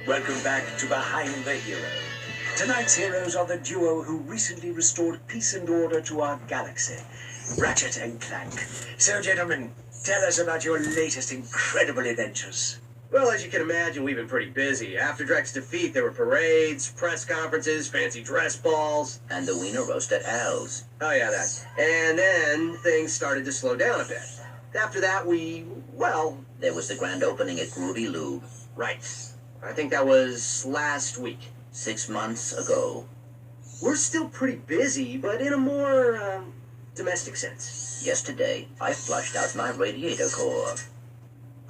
Welcome back to Behind the Hero. Tonight's heroes are the duo who recently restored peace and order to our galaxy, Ratchet and Clank. So, gentlemen, tell us about your latest incredible adventures. Well, as you can imagine, we've been pretty busy. After Drek's defeat, there were parades, press conferences, fancy dress balls. And the wiener roast at Al's. Oh, yeah, that. And then things started to slow down a bit. After that, there was the grand opening at Groovy Lube. Right. I think that was last week. 6 months ago. We're still pretty busy, but in a more, domestic sense. Yesterday, I flushed out my radiator core.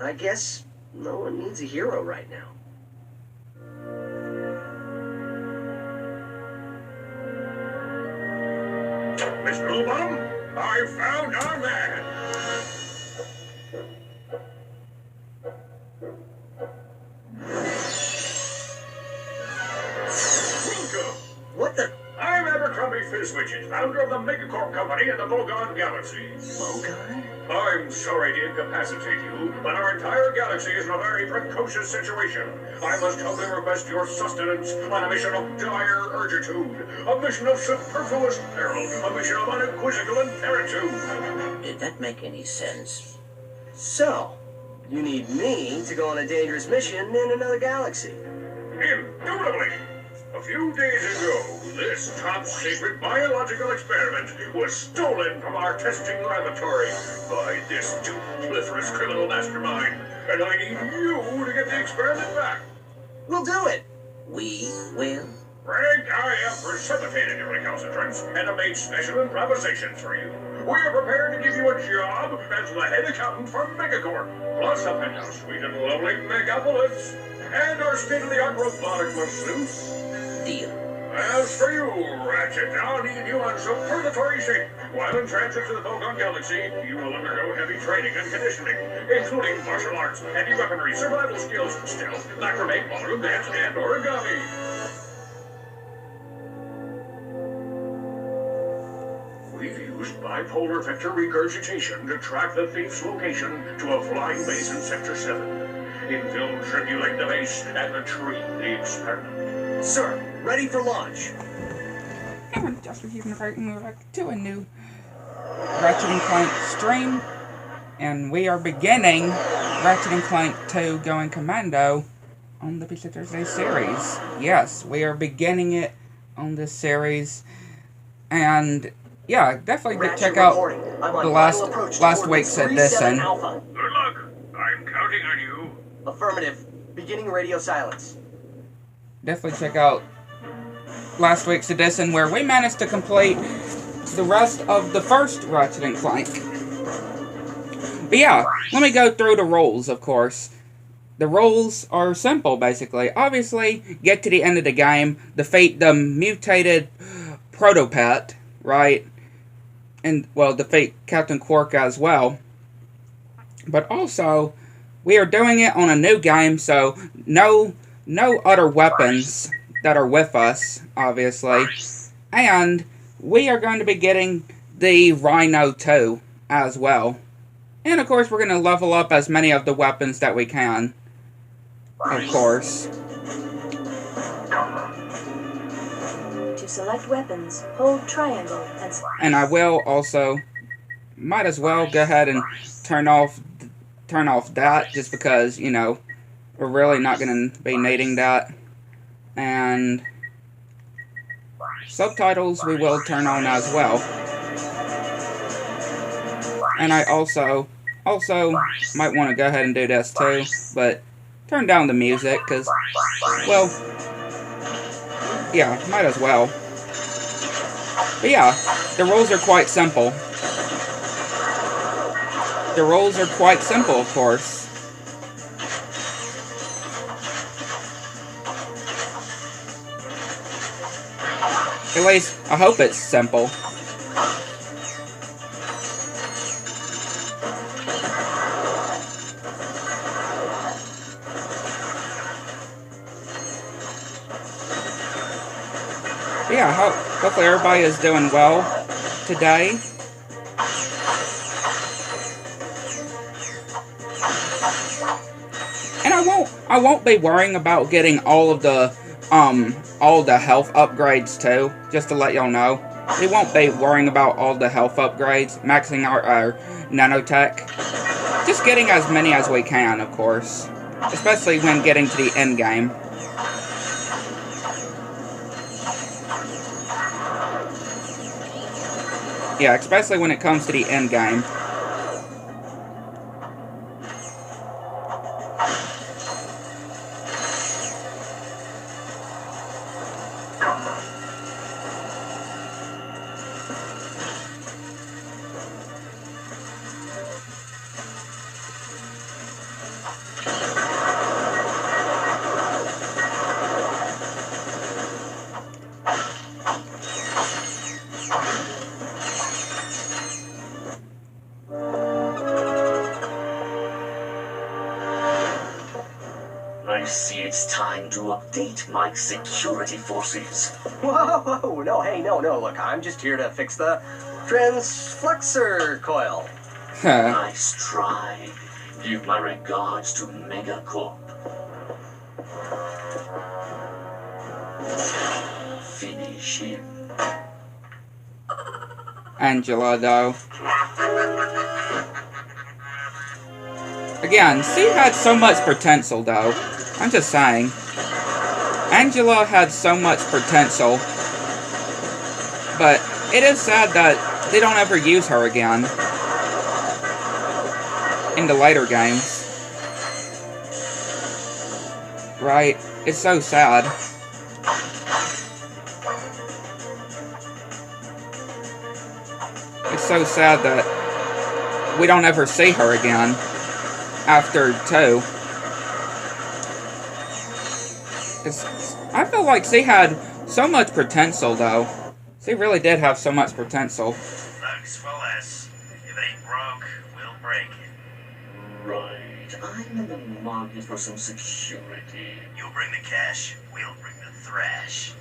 I guess no one needs a hero right now. Miss Bluebottom, I found our man. Welcome. What the? I'm Abercrombie Fizzwidget, founder of the Megacorp Company in the Bogon Galaxy. Bogon? I'm sorry to incapacitate you, but our entire galaxy is in a very precocious situation. I must humbly request your sustenance on a mission of dire urgitude, a mission of superfluous peril, a mission of unequivocal imperitude. Did that make any sense? So, you need me to go on a dangerous mission in another galaxy. Indubitably. A few days ago, this top-secret biological experiment was stolen from our testing laboratory by this duplicitous criminal mastermind, and I need you to get the experiment back. We'll do it. We will? Greg, I have precipitated your recalcitrance and have made special improvisations for you. We are prepared to give you a job as the head accountant for Megacorp, plus a penthouse suite in lovely Megapolis, and our state-of-the-art robotic masseuse. Deal. As for you, Ratchet, I'll need you on superlatory shape. While in transit to the Bogon Galaxy, you will undergo heavy training and conditioning, including martial arts, heavy weaponry, survival skills, stealth, macrame, ballroom dance, and origami. We've used bipolar vector regurgitation to track the thief's location to a flying base in Sector 7. Infill tribulate the base and retrieve the experiment. Sir, ready for launch. And just receiving the right move to a new Ratchet and Clank stream. And we are beginning Ratchet and Clank 2 Going Commando on the Thrusday series. Yes, we are beginning it on this series. And yeah, definitely check out the last week's edition. Good luck. I'm counting on you. Affirmative. Beginning radio silence. Definitely check out last week's edition where we managed to complete the rest of the first Ratchet and Clank. But yeah, let me go through the rules, of course. The rules are simple, basically. Obviously, get to the end of the game, defeat the mutated Protopet, right? And, well, defeat Captain Quark as well. But also, we are doing it on a new game, so no other weapons that are with us, obviously. And we are going to be getting the Rhino 2 as well. And of course, we're going to level up as many of the weapons that we can. Of course. To select weapons, hold triangle and... And I will also, might as well go ahead and turn off that, just because, you know, we're really not going to be needing that. And subtitles we will turn on as well. And I also might want to go ahead and do this too, but turn down the music, because, well, yeah, might as well. But yeah, the rules are quite simple. The rules are quite simple, of course. At least, I hope it's simple. Yeah, hopefully everybody is doing well today. And I I won't be worrying about getting all the health upgrades too, just to let y'all know. We won't be worrying about all the health upgrades, maxing out our nanotech. Just getting as many as we can, of course. Especially when getting to the end game. Yeah, especially when it comes to the end game. I see it's time to update my security forces. Whoa, no, hey, no, look, I'm just here to fix the transflexor coil. Nice try. Give my regards to Megacorp. Finish him. Angela, though. Again, she had so much potential, though. I'm just saying. Angela had so much potential. But it is sad that they don't ever use her again. In the later games. Right? It's so sad. It's so sad that we don't ever see her again. After 2. I feel like she had so much potential, though. She really did have so much potential. Thanks for less. If it ain't broke, we'll break it. Right. I'm in the market for some security. You bring the cash, we'll bring the thrash.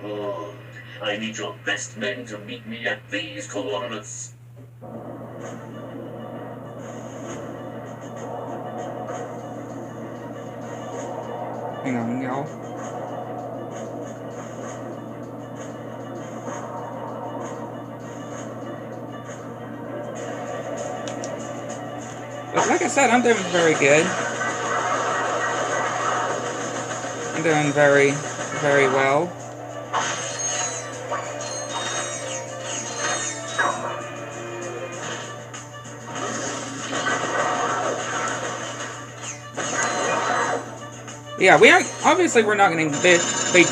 Good. I need your best men to meet me at these coordinates. Hang on, y'all. But like I said, I'm doing very good. I'm doing very, very well. Yeah, obviously we're not going to be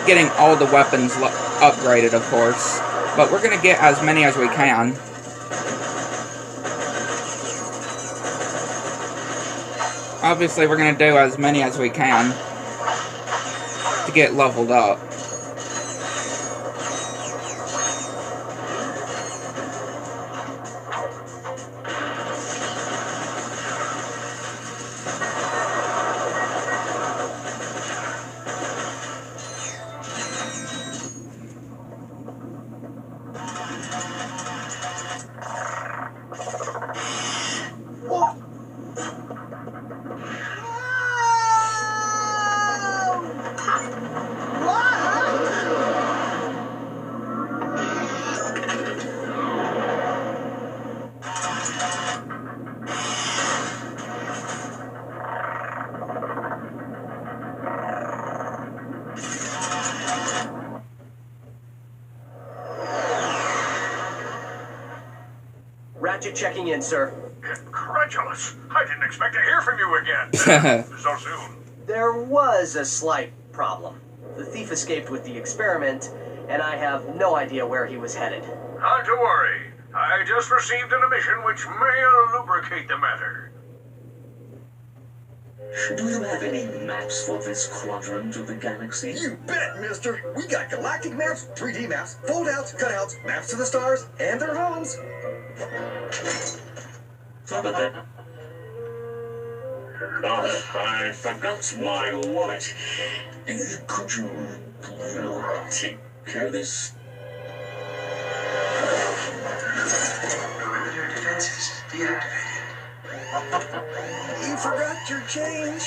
getting all the weapons upgraded, of course, but we're going to get as many as we can. Obviously, we're going to do as many as we can to get leveled up. Ratchet checking in, sir. Incredulous. I didn't expect to hear from you again. So soon. There was a slight problem. The thief escaped with the experiment, and I have no idea where he was headed. Not to worry. I just received an emission which may lubricate the matter. Do you have any maps for this quadrant of the galaxy? You bet, mister. We got galactic maps, 3D maps, fold-outs, cutouts, maps to the stars, and their homes. I forgot my wallet. Could you take care of this? Perimeter defenses deactivated. You forgot your change.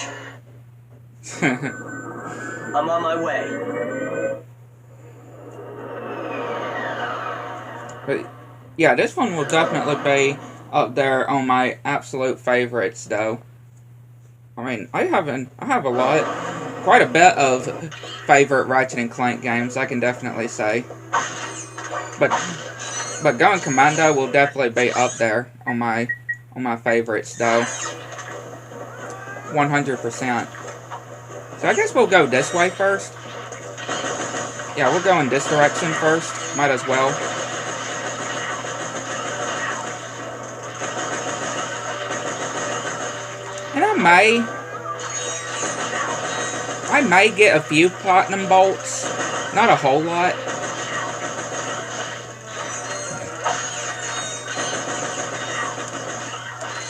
I'm on my way. But yeah, this one will definitely be up there on my absolute favorites, though. I mean, I have quite a bit of favorite Ratchet and Clank games, I can definitely say. But going Commando will definitely be up there on my favorites, though. 100%. So I guess we'll go this way first. Yeah, we'll go in this direction first. Might as well. And I may get a few platinum bolts. Not a whole lot.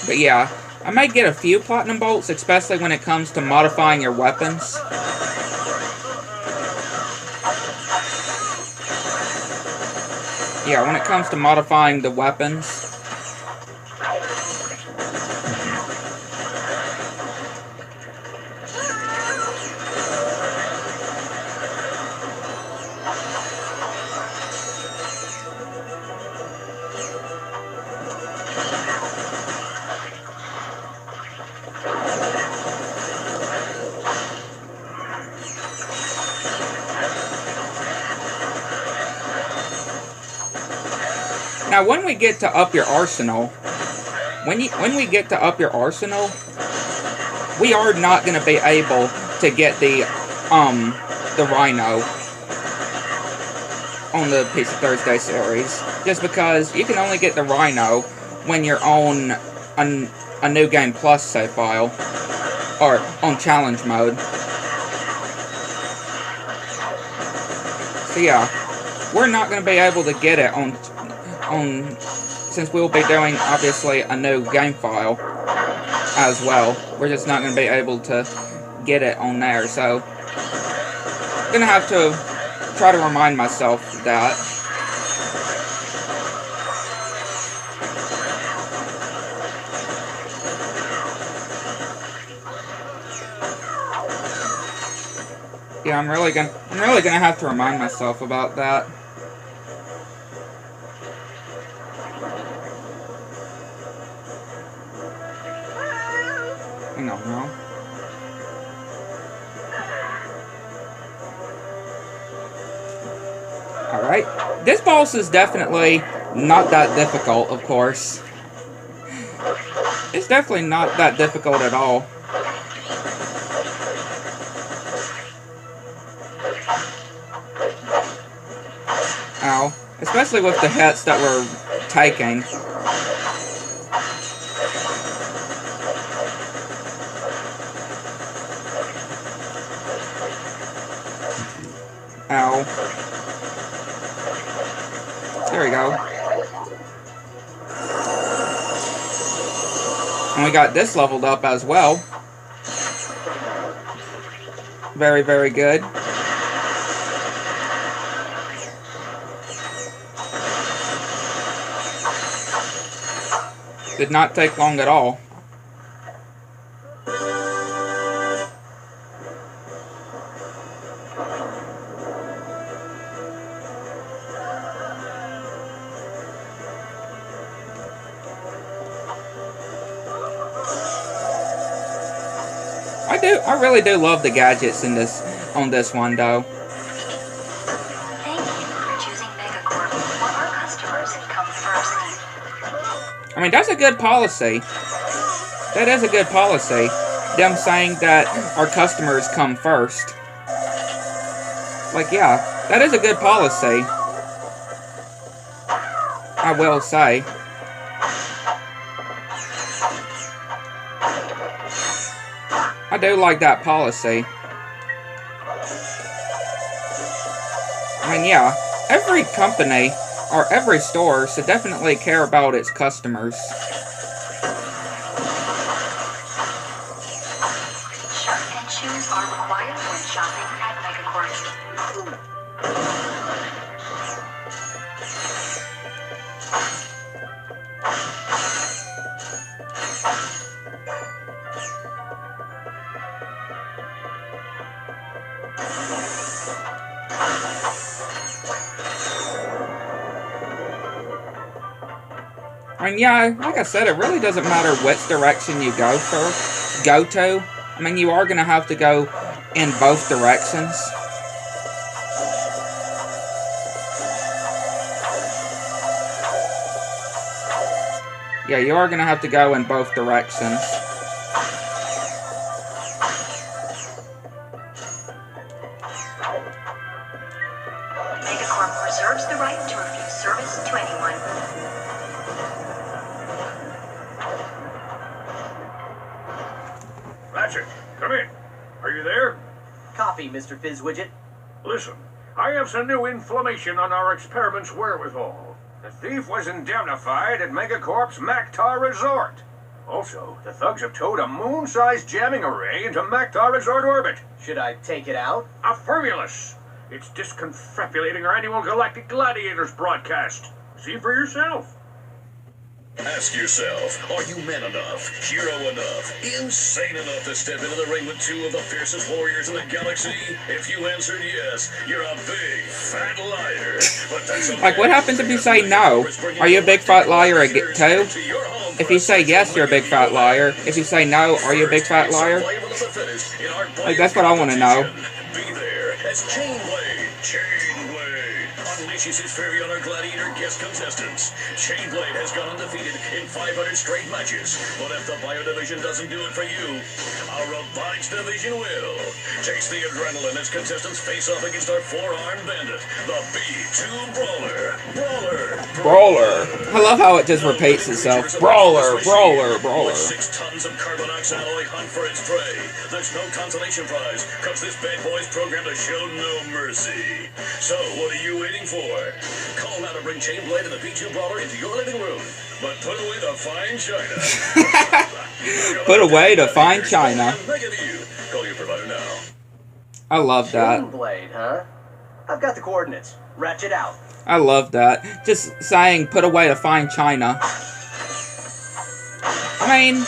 But yeah, I may get a few platinum bolts, especially when it comes to modifying your weapons. Yeah, when it comes to modifying the weapons. Now, when we get to up your arsenal, when we get to up your arsenal, we are not going to be able to get the Rhino on the Piece of Thursday series, just because you can only get the Rhino when you're on a New Game Plus save file, or on challenge mode. So yeah, we're not going to be able to get it on since we'll be doing obviously a new game file as well. We're just not going to be able to get it on there, so I'm going to have to try to remind myself of that. Yeah, I'm really gonna have to remind myself about that. Hang on, no. Alright. This boss is definitely not that difficult, of course. It's definitely not that difficult at all. Ow. Especially with the hits that we're taking. Ow. There we go. And we got this leveled up as well. Very, very good. Did not take long at all. I really do love the gadgets in on this one, though. Thank you for choosing Megacorp. For our customers, come first. I mean, that's a good policy. That is a good policy. Them saying that our customers come first. Like, yeah, that is a good policy. I will say. I do like that policy. I mean, yeah, every company or every store should definitely care about its customers. Shirt and shoes are required when shopping at Megacorp. And yeah, like I said, it really doesn't matter which direction you go to. I mean, you are going to have to go in both directions. Yeah, you are going to have to go in both directions. Megacorp reserves the right to refuse service to anyone. Ratchet, come in. Are you there? Copy, Mr. Fizzwidget. Listen, I have some new information on our experiment's wherewithal. The thief was indemnified at Megacorp's Mactar Resort. Also, the thugs have towed a moon-sized jamming array into Mactar Resort orbit. Should I take it out? Affirmulous! It's disconfabulating our annual Galactic Gladiators broadcast. See for yourself. Ask yourself, are you man enough, hero enough, insane enough to step into the ring with two of the fiercest warriors in the galaxy? If you answered yes, you're a big, fat liar. But that's okay. Like, what happens if you say no? Are you a big fat liar too? If you say yes, you're a big fat liar. If you say no, are you a big fat liar? Like, that's what I want to know. Be there as Chainblade. Unleashes his fury on our gladiator guest contestants. Chainblade has gone undefeated in 500 straight matches. But if the Bio Division doesn't do it for you, our Robotics Division will. Taste the adrenaline as contestants face off against our four-armed bandit, the B2 Brawler. Brawler. I love how it just repeats itself. Brawler. With 6 tons of carbon alloy hunt for its prey. There's no consolation prize, cause this bad boy's programmed to show no mercy. So, what are you waiting for? Call now to bring Chainblade and the B2 Brawler into your living room. But put away the fine china. Put away the fine china. Call your provider now. I love that. Chainblade, huh? I've got the coordinates. Ratchet out. I love that. Just saying, put away the fine china. I mean,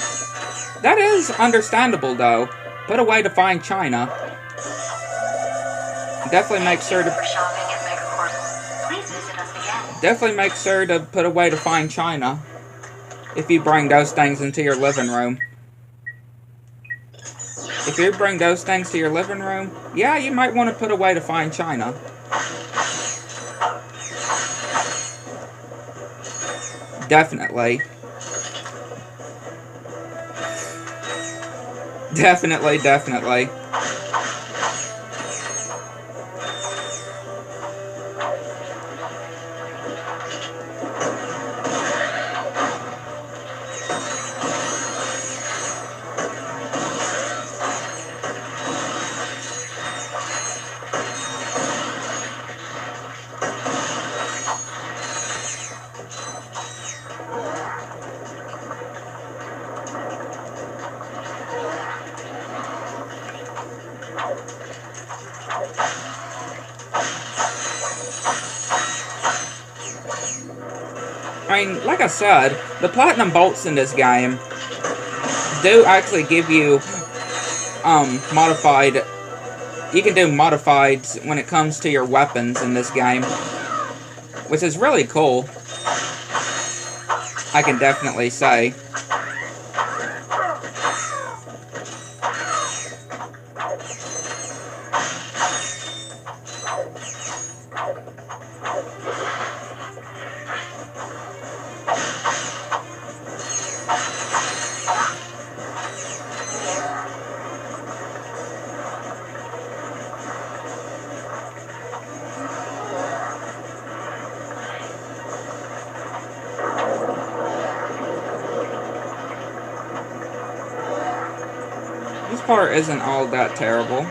that is understandable, though. Put away the fine china. Definitely make sure to... For shopping at Megacorp. Please visit us again. Definitely make sure to put away the fine china. If you bring those things into your living room. If you bring those things to your living room, yeah, you might want to put away the fine china. Definitely. Definitely. I mean, like I said, the platinum bolts in this game do actually give you modified. You can do modifieds when it comes to your weapons in this game, which is really cool. I can definitely say. This part isn't all that terrible.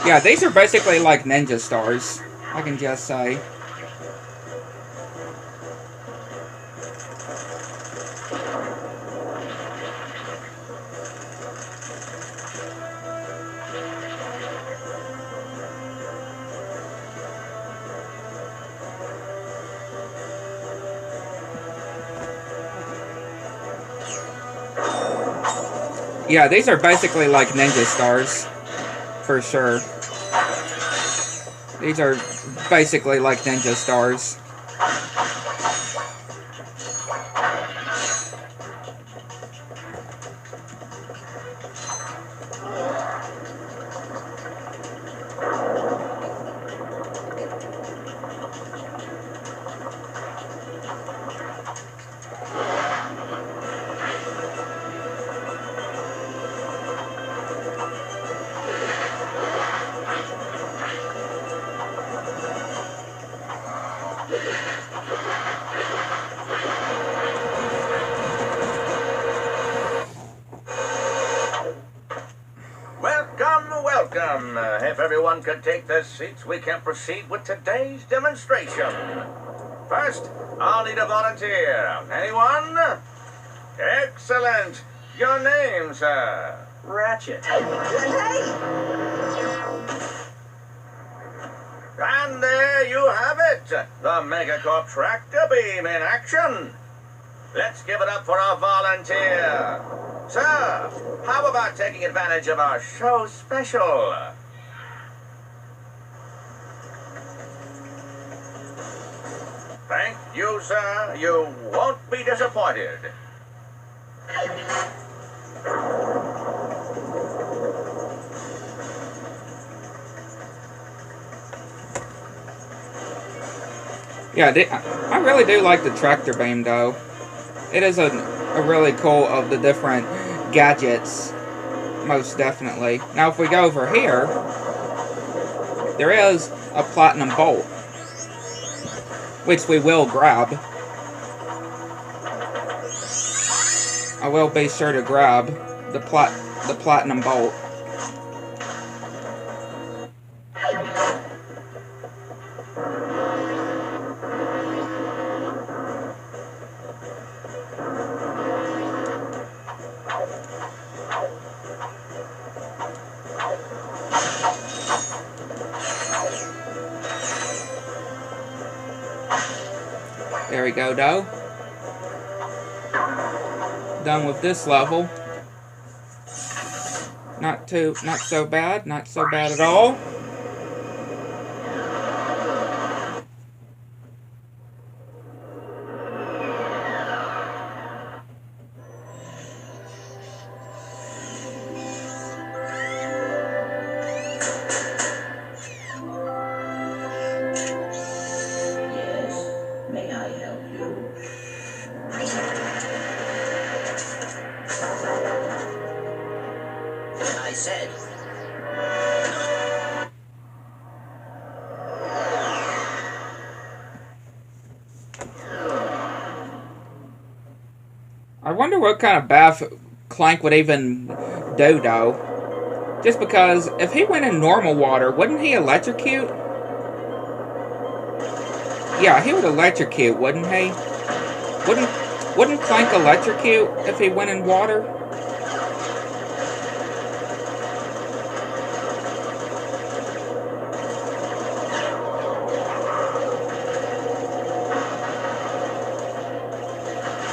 Yeah, these are basically like ninja stars, I can just say. Yeah, these are basically like ninja stars. For sure. These are basically like ninja stars. Welcome. If everyone could take their seats, we can proceed with today's demonstration. First, I'll need a volunteer. Anyone? Excellent. Your name, sir? Ratchet. And there you have it. The Megacorp tractor beam in action. Let's give it up for our volunteer. Sir, how about taking advantage of our show special? Thank you, sir. You won't be disappointed. Yeah, I really do like the tractor beam, though. It is a really cool of the different gadgets, most definitely. Now, if we go over here, there is a platinum bolt, which we will grab. I will be sure to grab the platinum bolt. There we go, though. Done with this level. Not so bad at all. I said. I wonder what kind of bath Clank would even do, though. Just because, if he went in normal water, wouldn't he electrocute? Yeah, he would electrocute, wouldn't he? Wouldn't Clank electrocute if he went in water?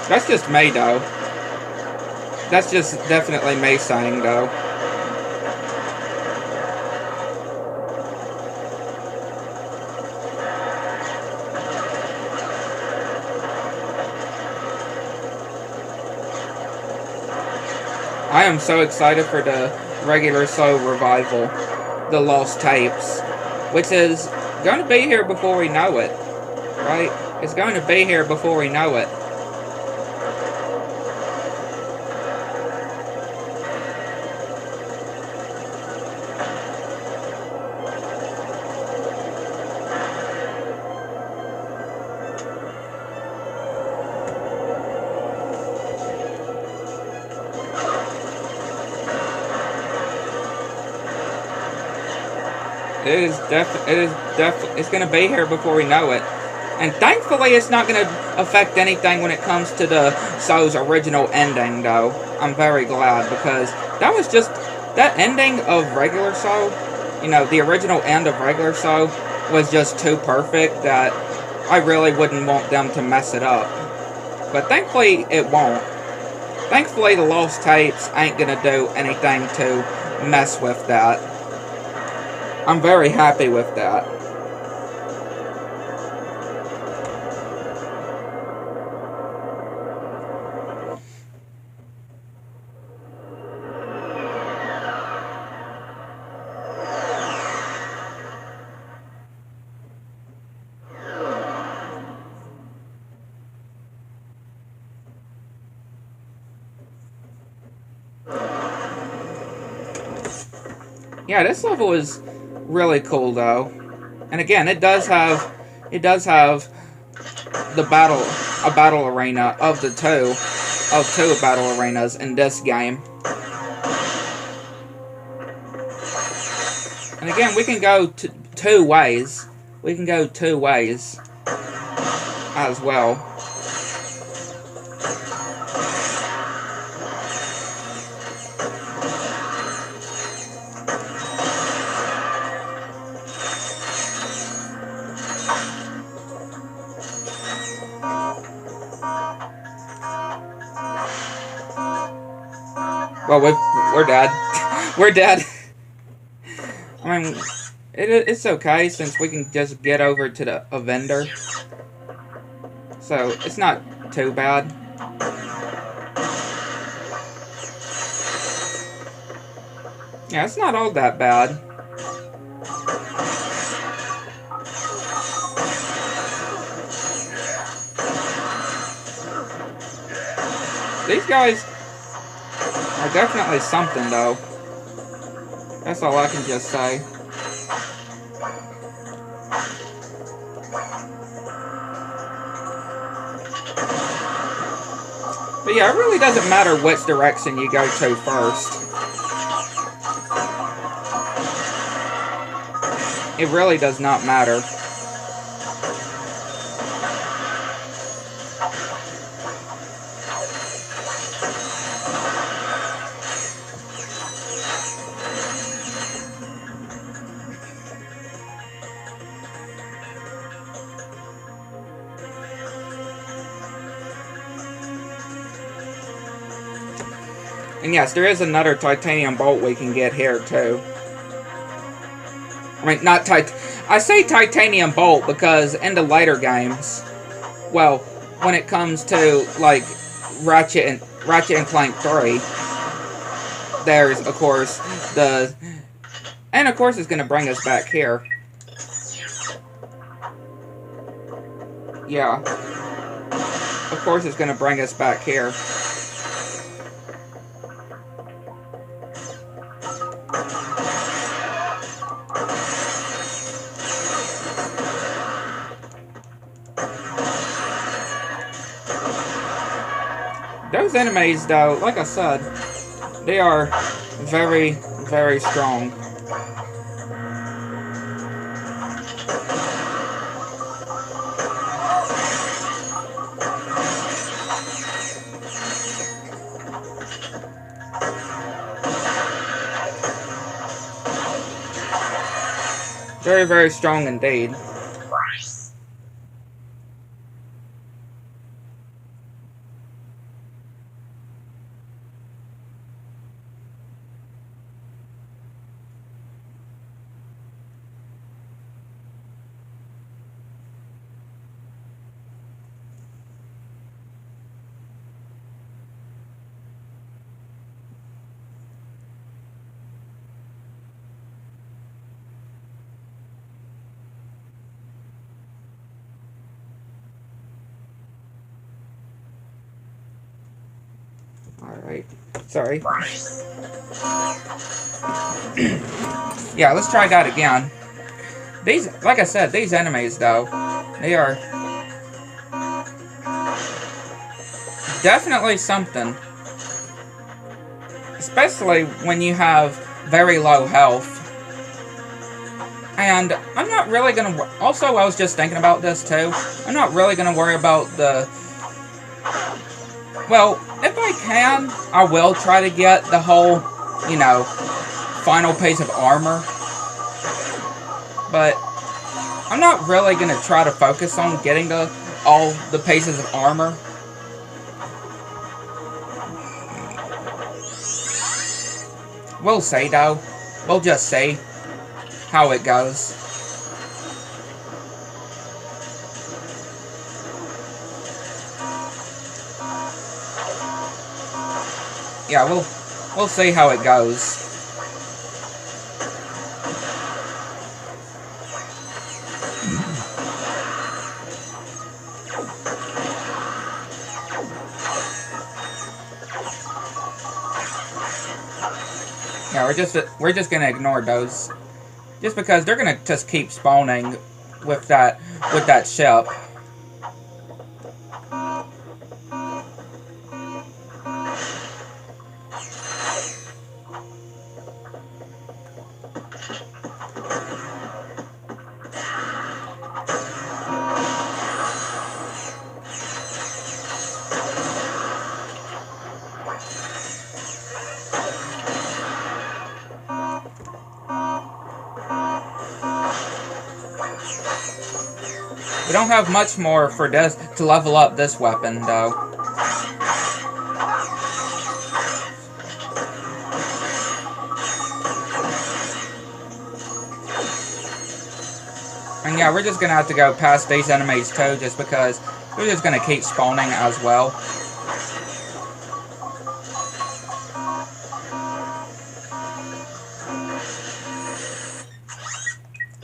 That's just me, though. That's just definitely me saying, though. I am so excited for the regular show revival, the Lost Tapes, which is going to be here before we know it, right? It's going to be here before we know it. It's going to be here before we know it. And thankfully, it's not going to affect anything when it comes to the show's original ending, though. I'm very glad, because that was just, that ending of regular show, you know, the original end of regular show was just too perfect that I really wouldn't want them to mess it up. But thankfully, it won't. Thankfully, the lost tapes ain't gonna do anything to mess with that. I'm very happy with that. Yeah, this level is really cool though. And again, it does have the battle arena of two battle arenas in this game. And again, we can go two ways. We can go two ways as well. Well, we're dead. We're dead. I mean, it's okay since we can just get over to a vendor. So, it's not too bad. Yeah, it's not all that bad. These guys are definitely something, though. That's all I can just say. But yeah, it really doesn't matter which direction you go to first. It really does not matter. And yes, there is another titanium bolt we can get here, too. I mean, I say titanium bolt because in the later games, well, when it comes to, like, Ratchet and Clank 3, there's, of course, and, of course, it's going to bring us back here. Yeah. Of course, it's going to bring us back here. Those enemies, though, like I said, they are very, very strong. Very, very strong indeed. Alright. Sorry. Yeah, let's try that again. These, like I said, these enemies, though, they are definitely something. Especially when you have very low health. And I'm not really going to... Also, I was just thinking about this, too. I'm not really going to worry about the... Well, if I can, I will try to get the whole, you know, final piece of armor. But I'm not really going to try to focus on getting all the pieces of armor. We'll see, though. We'll just see how it goes. Yeah, we'll see how it goes. Yeah, we're just gonna ignore those, just because they're gonna just keep spawning with that ship. We don't have much more for this to level up this weapon, though. And yeah, we're just gonna have to go past these enemies too, just because they're just gonna keep spawning as well.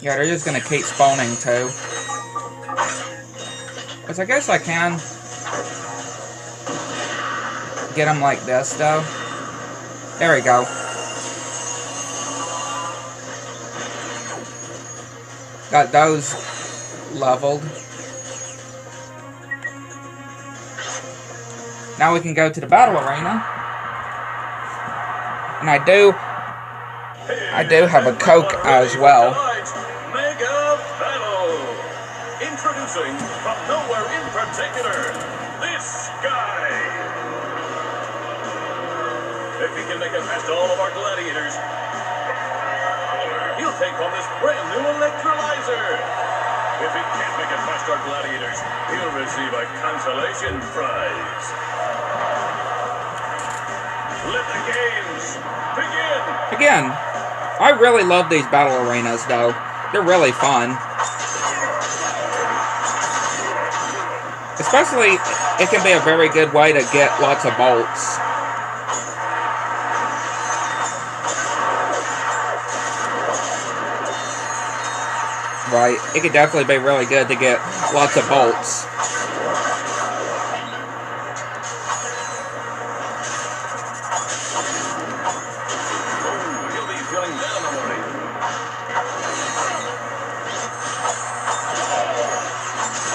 Yeah, they're just gonna keep spawning too. Which I guess I can get them like this, though. There we go. Got those leveled. Now we can go to the battle arena. And I do have a Coke as well. Mega Battle! Introducing from nowhere in particular, this guy! If he can make it past all of our gladiators, he'll take home this brand new electrolyzer! If he can't make it past our gladiators, he'll receive a consolation prize. Let the games begin! Again, I really love these battle arenas, though. They're really fun. Especially, it can be a very good way to get lots of bolts. Right, it could definitely be really good to get lots of bolts.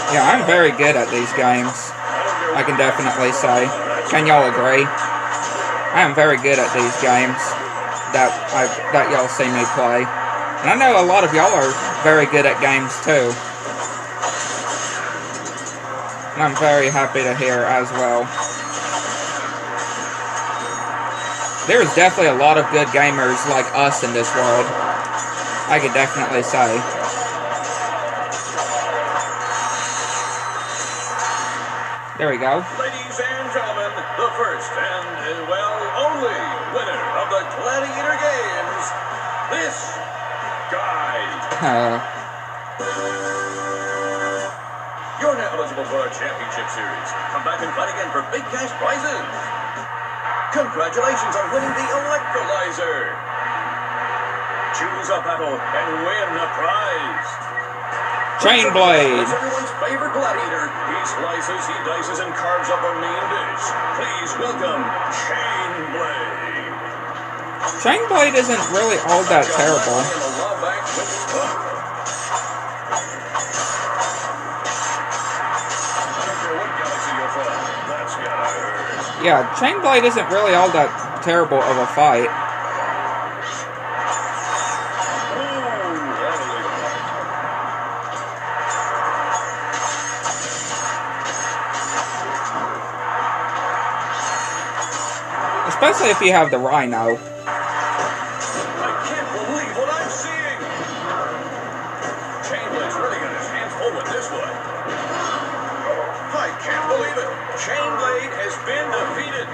Yeah, I'm very good at these games. I can definitely say. Can y'all agree? I am very good at these games that y'all see me play. And I know a lot of y'all are very good at games too. And I'm very happy to hear as well. There's definitely a lot of good gamers like us in this world. I could definitely say. There we go. Ladies and gentlemen, the first and, only winner of the Gladiator Games, this guy. You're now eligible for our championship series. Come back and fight again for big cash prizes. Congratulations on winning the electrolyzer. Choose a battle and win a prize. Chain Blade. It's everyone's favorite gladiator. He slices, he dices, and carves up a mean dish. Please welcome Chain Blade. Chain Blade isn't really all that terrible. Yeah, Chain Blade isn't really all that terrible of a fight. Especially if you have the Rhino. I can't believe what I'm seeing! Chain Blade's really got his hands full with this one. I can't believe it! Chain Blade has been defeated!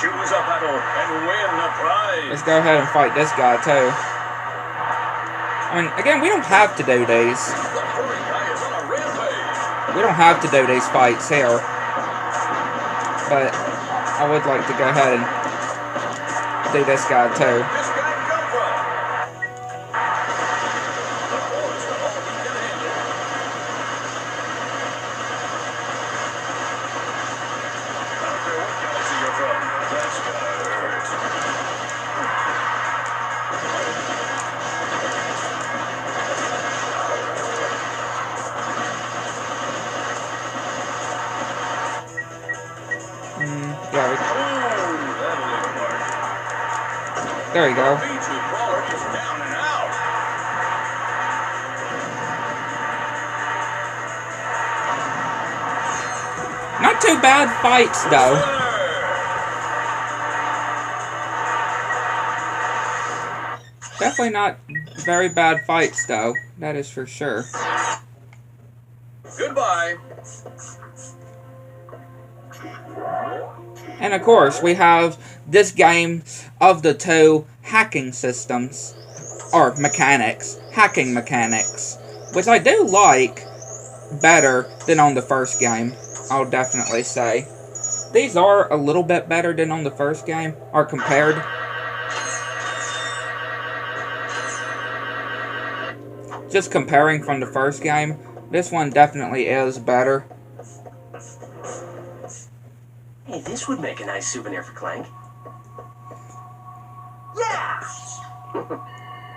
Choose a battle and win a prize. Let's go ahead and fight this guy, too. I mean, again, we don't have to do these. The furry guy is on a rampage. We don't have to do these fights here. But I would like to go ahead and do this guy, too. This guy come from. The boys are all he can handle. I don't care what galaxy you're from. That's gonna hurt. Yeah, Oh, that'll leave a mark. there you go. B2 brawler is down and out. Not too bad fights, though. Definitely not very bad fights, though. That is for sure. Goodbye. And of course, we have this game of the two hacking systems, or mechanics, hacking mechanics, which I do like better than on the first game, I'll definitely say. These are a little bit better than on the first game, or compared. Just comparing from the first game, this one definitely is better. Hey, this would make a nice souvenir for Clank. Yeah!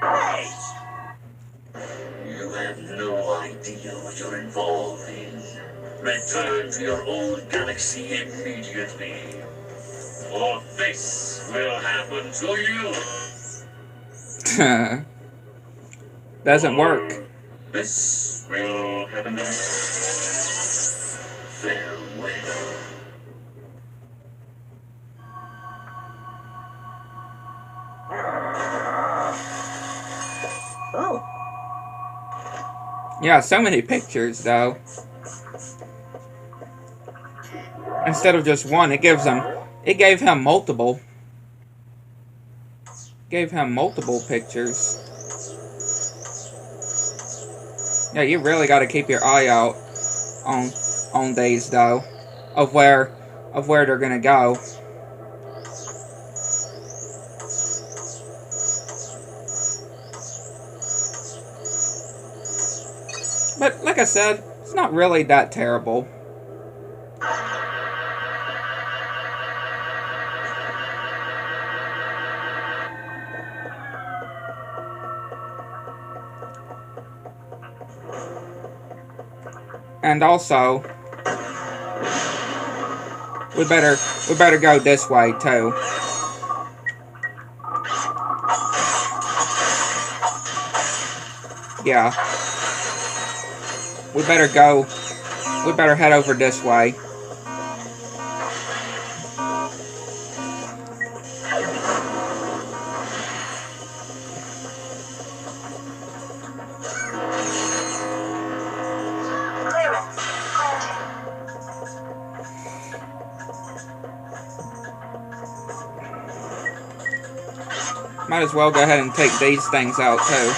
Hey! You have no idea what you're involved in. Return to your own galaxy immediately. Or this will happen to you. Doesn't work. This will happen. Farewell. Oh. Yeah, so many pictures, though. Instead of just one, it gave him multiple. Gave him multiple pictures. Yeah, you really got to keep your eye out on these, though, of where they're gonna go. But like I said, it's not really that terrible. And also, we better go this way too. Yeah. We better head over this way. Might as well go ahead and take these things out too.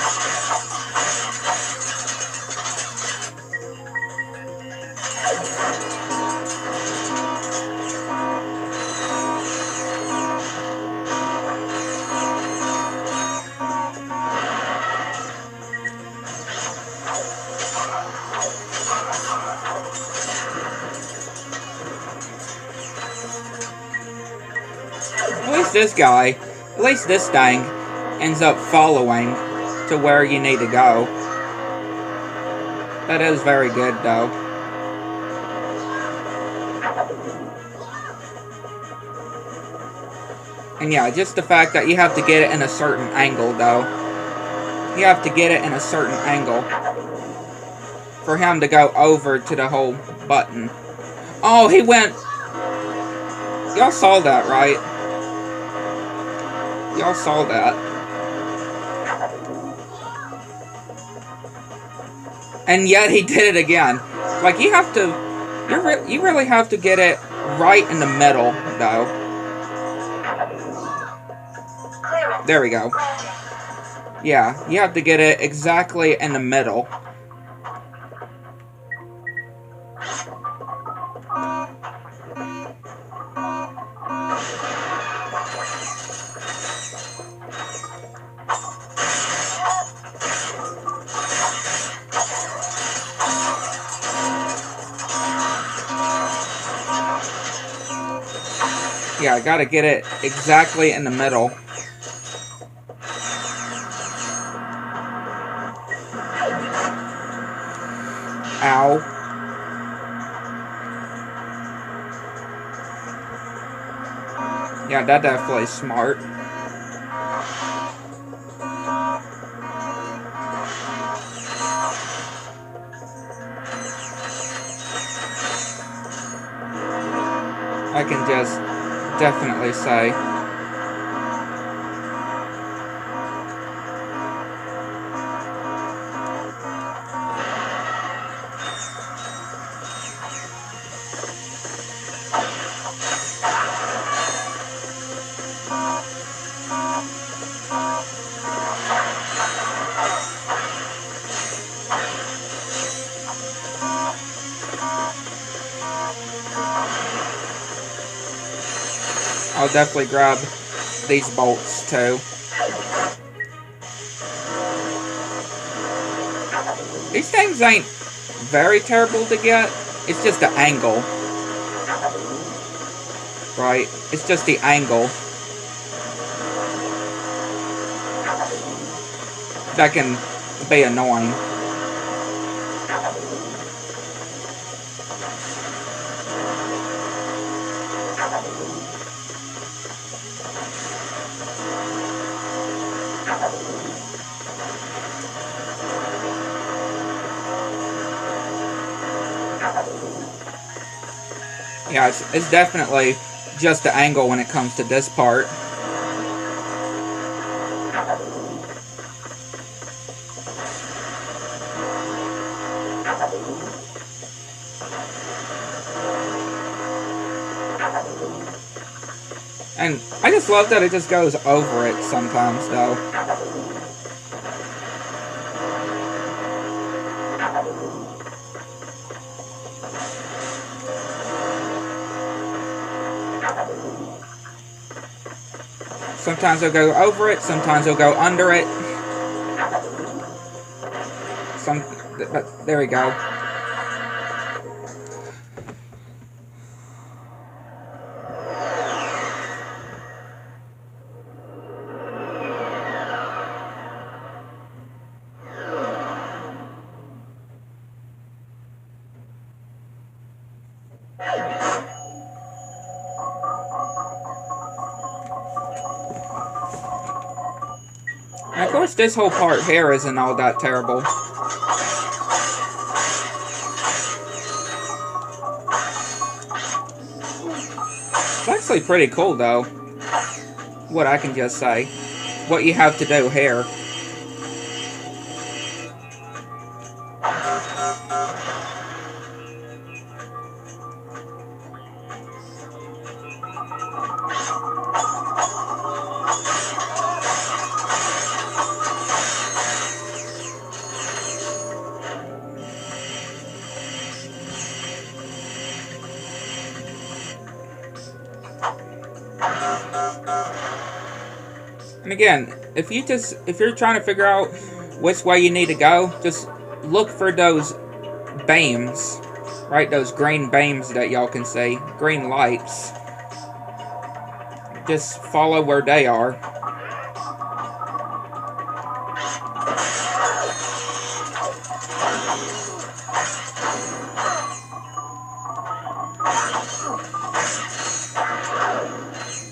At least this thing ends up following to where you need to go. That is very good, though. And yeah, just the fact that you have to get it in a certain angle, though. You have to get it in a certain angle for him to go over to the whole button. Oh, he went... Y'all saw that, right? Y'all saw that. And yet he did it again. Like, you have to... You really have to get it right in the middle, though. There we go. Yeah, you have to get it exactly in the middle. Yeah, I gotta get it exactly in the middle. Ow. Yeah, that definitely is smart. I can just definitely say. I'll definitely grab these bolts too. These things ain't very terrible to get. It's just the angle. Right? It's just the angle. That can be annoying. Yeah, it's definitely just the angle when it comes to this part. And I just love that it just goes over it sometimes, though. Sometimes it'll go over it, sometimes it'll go under it. But there we go. And of course, this whole part here isn't all that terrible. It's actually pretty cool, though. What I can just say. What you have to do here. And again, if you're trying to figure out which way you need to go, just look for those beams, right? Those green beams that y'all can see, green lights. Just follow where they are.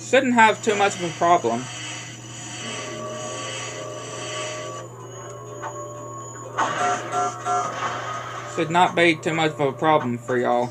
Shouldn't have too much of a problem. Should not be too much of a problem for y'all.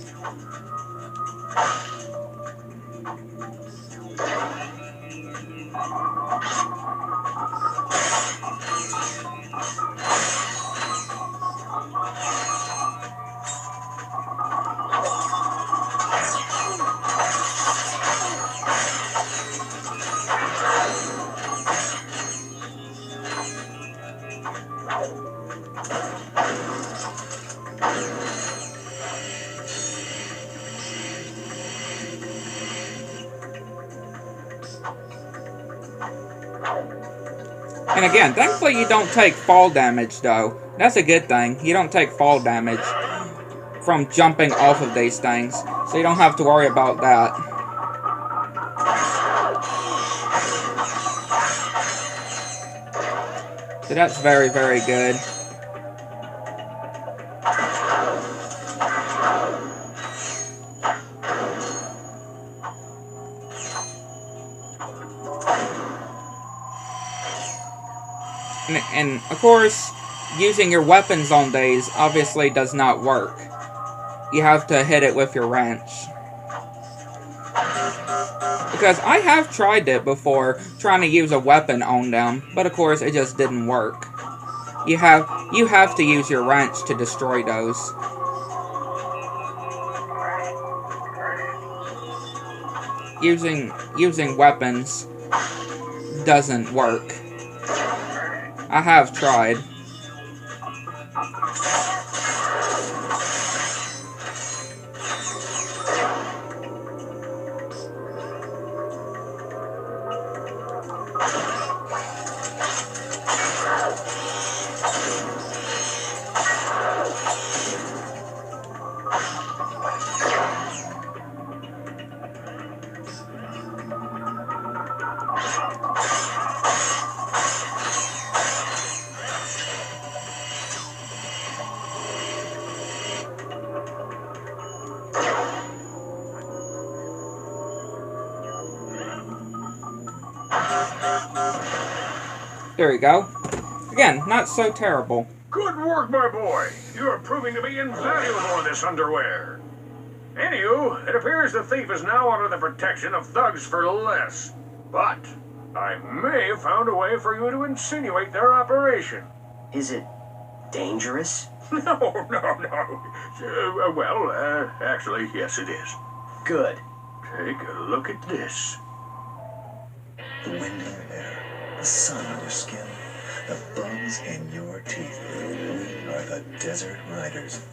And again, thankfully you don't take fall damage, though. That's a good thing. You don't take fall damage from jumping off of these things, so you don't have to worry about that. So that's very, very good. And of course, using your weapons on these obviously does not work. You have to hit it with your wrench. Because I have tried it before, trying to use a weapon on them, but of course it just didn't work. You have to use your wrench to destroy those. Using weapons doesn't work. I have tried. There we go. Again, not so terrible. Good work, my boy. You are proving to be invaluable in this underwear. Anywho, it appears the thief is now under the protection of thugs for less. But I may have found a way for you to insinuate their operation. Is it dangerous? No. Actually, yes, it is. Good. Take a look at this. The wind in your hair, the sun on your skin, the bugs in your teeth. We are the Desert Riders.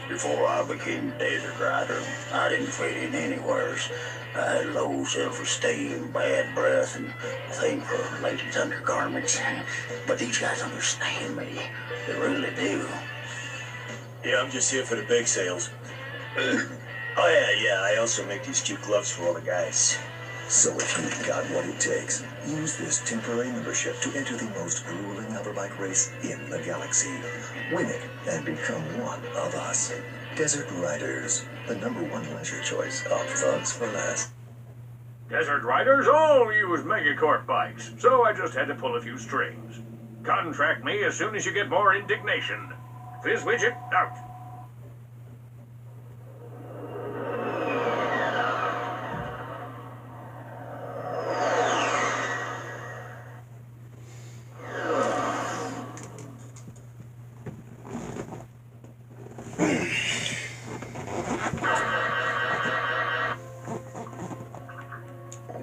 Before I became Desert Rider, I didn't fit in anywheres. I had low self-esteem, bad breath, and a thing for ladies' undergarments. But these guys understand me. They really do. Yeah, I'm just here for the bake sales. Oh, yeah, I also make these cute gloves for all the guys. So if you've got what it takes, use this temporary membership to enter the most grueling hoverbike race in the galaxy. Win it and become one of us. Desert Riders, the #1 leisure choice of thugs for less. Desert Riders all use Megacorp bikes, so I just had to pull a few strings. Contract me as soon as you get more indignation. Fizz Widget, out.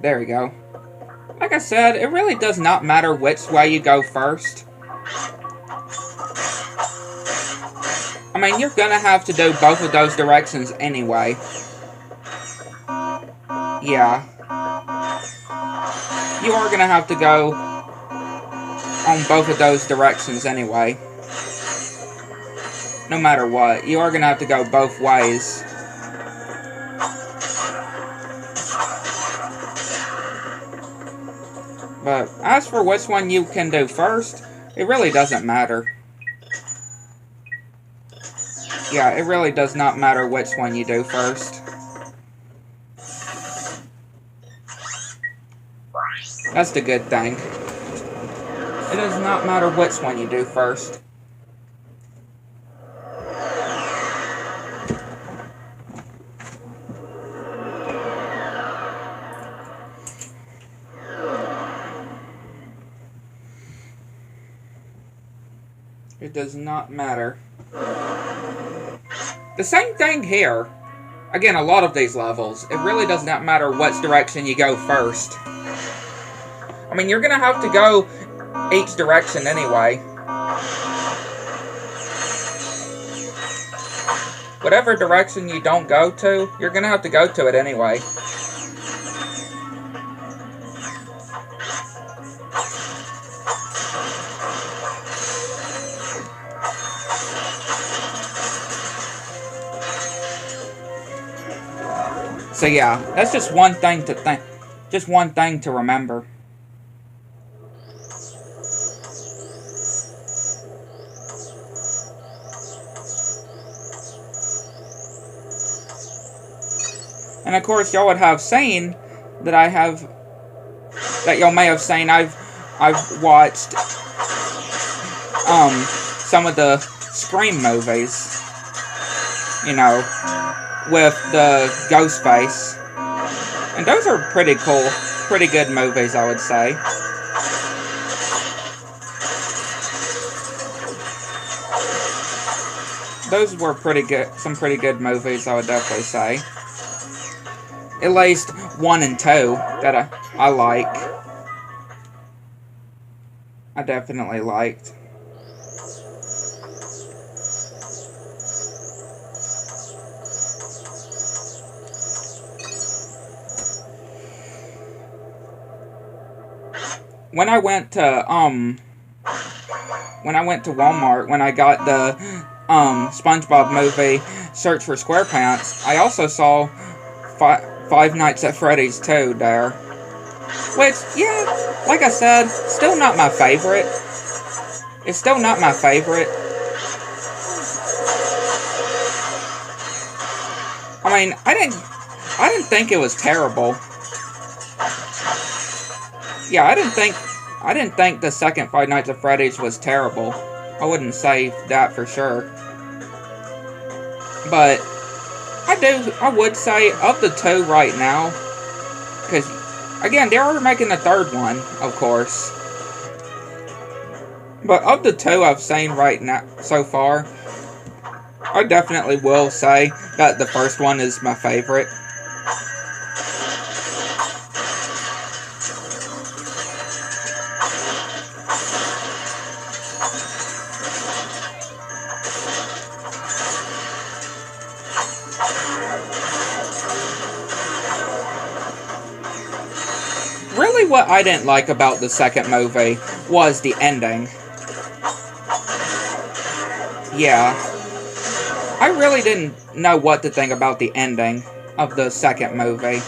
There we go. Like I said, it really does not matter which way you go first. I mean, you're gonna have to do both of those directions anyway. Yeah. You are gonna have to go on both of those directions anyway. No matter what, you are gonna have to go both ways. But as for which one you can do first, it really doesn't matter. Yeah, it really does not matter which one you do first. That's the good thing. It does not matter which one you do first. It does not matter. The same thing here. Again, a lot of these levels, it really does not matter which direction you go first. I mean, you're gonna have to go each direction anyway. Whatever direction you don't go to, you're gonna have to go to it anyway. So yeah, that's just one thing to think. Just one thing to remember. And of course, y'all would have seen that y'all may have seen I've watched some of the Scream movies, you know, with the Ghostface, and those are pretty cool, pretty good movies, I would say. Those were pretty good, some pretty good movies, I would definitely say. At least 1 and 2 that I like. I definitely liked. When I went to Walmart, when I got the SpongeBob movie Search for SquarePants, I also saw Five Nights at Freddy's 2 there. Which, yeah, like I said, still not my favorite. It's still not my favorite. I mean, I didn't think it was terrible. Yeah, I didn't think the second Five Nights at Freddy's was terrible. I wouldn't say that for sure. But I would say of the 2 right now, because again, they are making the 3rd one, of course. But of the 2 I've seen right now so far, I definitely will say that the first one is my favorite. Really, what I didn't like about the second movie was the ending. Yeah. I really didn't know what to think about the ending of the second movie.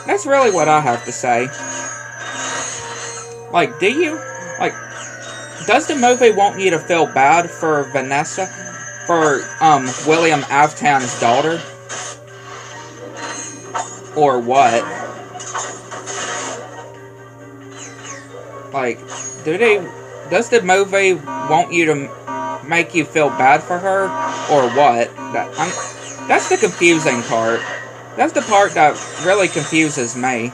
That's really what I have to say. Like, does the movie want you to feel bad for Vanessa? For, William Afton's daughter? Or what? Like, does the movie want you to make you feel bad for her? Or what? That's the confusing part. That's the part that really confuses me.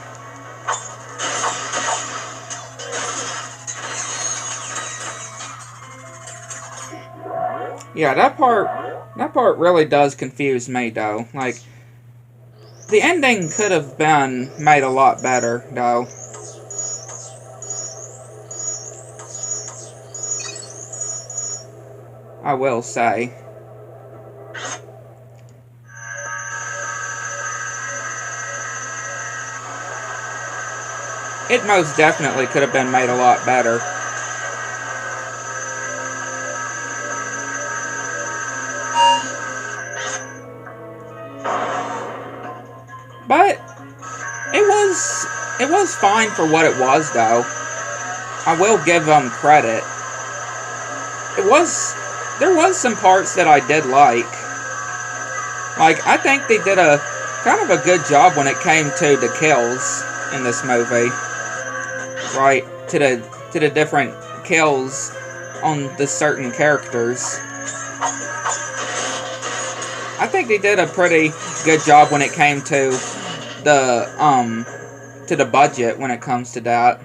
Yeah, that part really does confuse me, though. Like, the ending could have been made a lot better, though. I will say. It most definitely could have been made a lot better. But it was fine for what it was, though. I will give them credit. There was some parts that I did like. Like, I think they did a kind of a good job when it came to the kills in this movie. Right, to the different kills on the certain characters. I think they did a pretty good job when it came to the budget when it comes to that.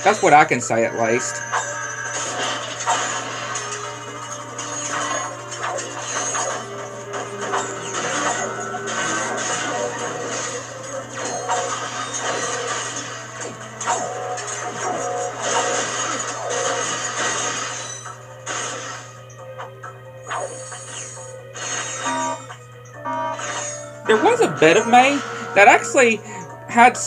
That's what I can say, at least. there was a bit of me that actually had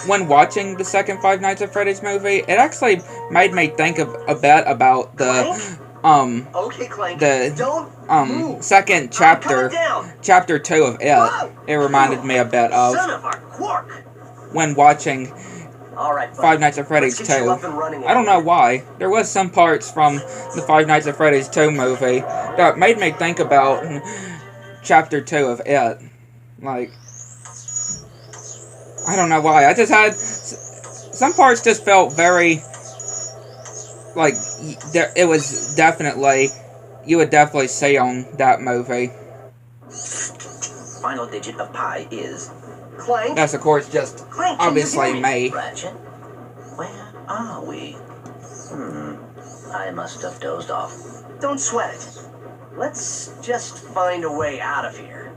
when watching the second Five Nights at Freddy's movie, it actually made me think of a bit about the Okay, Clank. the second chapter, chapter 2 of It. It reminded me a bit of Son of a quark. when watching All right, buddy. Five Nights at Freddy's Let's get 2. you up and running I don't know again. why. There was some parts from the Five Nights at Freddy's 2 movie that made me think about chapter 2 of It. Like, I don't know why. I just had some parts just felt very like it was definitely, you would definitely see on that movie. Final digit of pi is... Clank. That's of course just Clank, can you obviously hear me. Ratchet? Where are we? I must have dozed off. Don't sweat it. Let's just find a way out of here.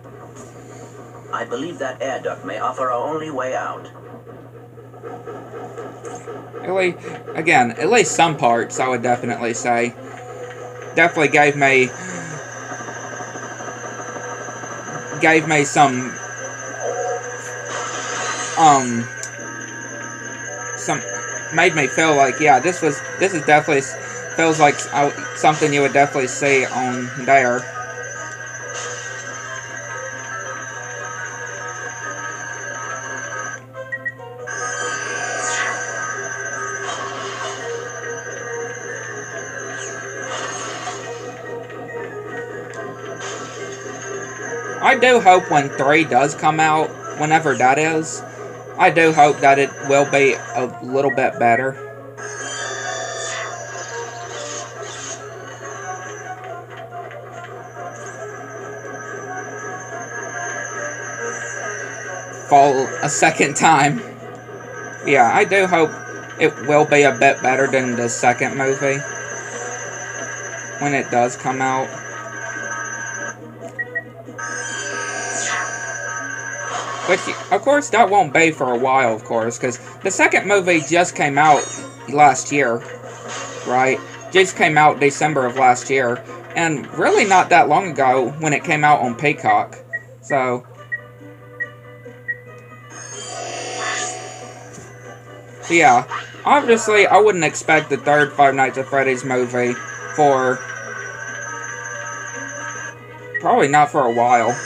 I believe that air duct may offer our only way out. At least some parts I would definitely say. Definitely gave me some made me feel like, yeah, this is definitely feels like something you would definitely see on there. I do hope when 3 does come out, whenever that is, I do hope that it will be a little bit better. Fall a second time. Yeah, I do hope it will be a bit better than the second movie when it does come out. Which, of course, that won't be for a while, of course, because the second movie just came out last year, right? Just came out December of last year, and really not that long ago when it came out on Peacock. So yeah, obviously, I wouldn't expect the third Five Nights at Freddy's movie for probably not for a while.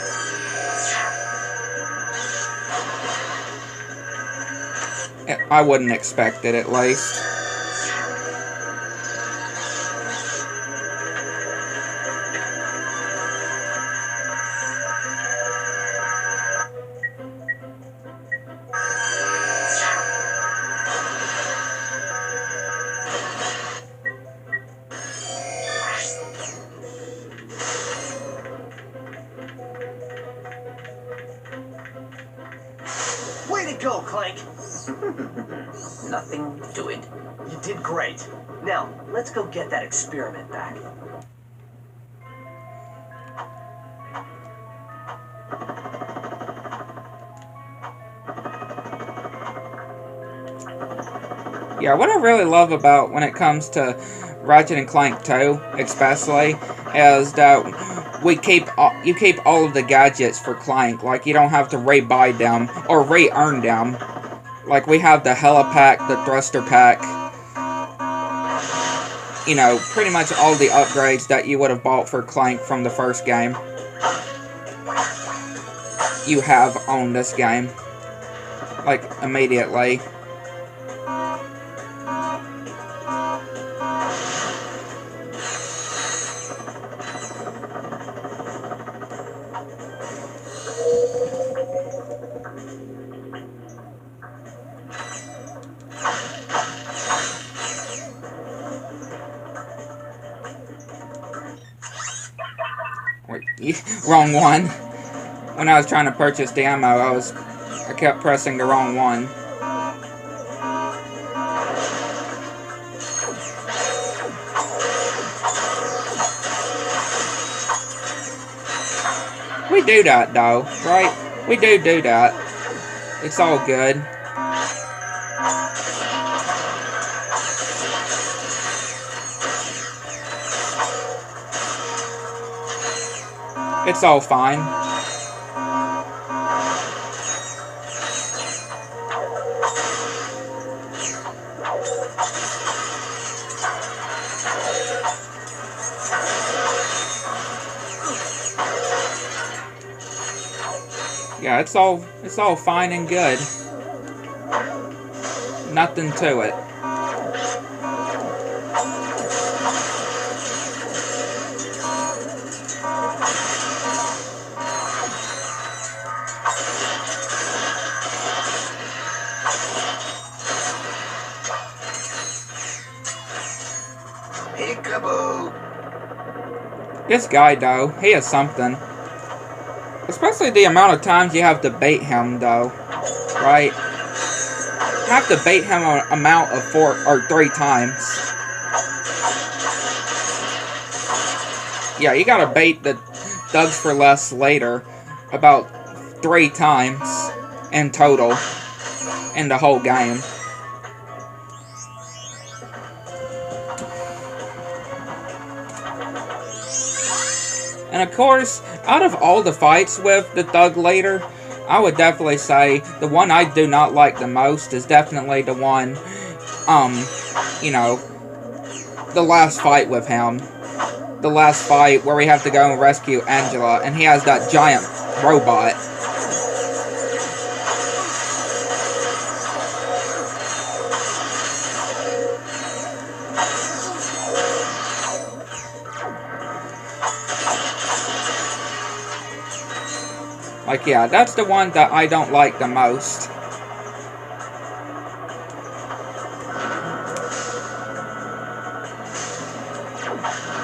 I wouldn't expect it, at least. Way to go, Clank. Nothing to it. You did great. Now, let's go get that experiment back. Yeah, what I really love about when it comes to Ratchet and Clank 2, especially, is that you keep all of the gadgets for Clank. Like, you don't have to re-buy them or re-earn them. Like, we have the helipack, the thruster pack, you know, pretty much all the upgrades that you would have bought for Clank from the first game, you have on this game, like, immediately. Wrong one. When I was trying to purchase the ammo, I kept pressing the wrong one. We do that, though, right? We do that. It's all good. It's all fine. Yeah, it's all fine and good. Nothing to it. Peekaboo. This guy, though, he is something. Especially the amount of times you have to bait him, though. Right? You have to bait him an amount of 4 or 3 times. Yeah, you gotta bait the Thugs for Less later about 3 times in total in the whole game. And of course, out of all the fights with the Thug later, I would definitely say the one I do not like the most is definitely the one, you know, the last fight with him. The last fight where we have to go and rescue Angela, and he has that giant robot. Like, yeah, that's the one that I don't like the most.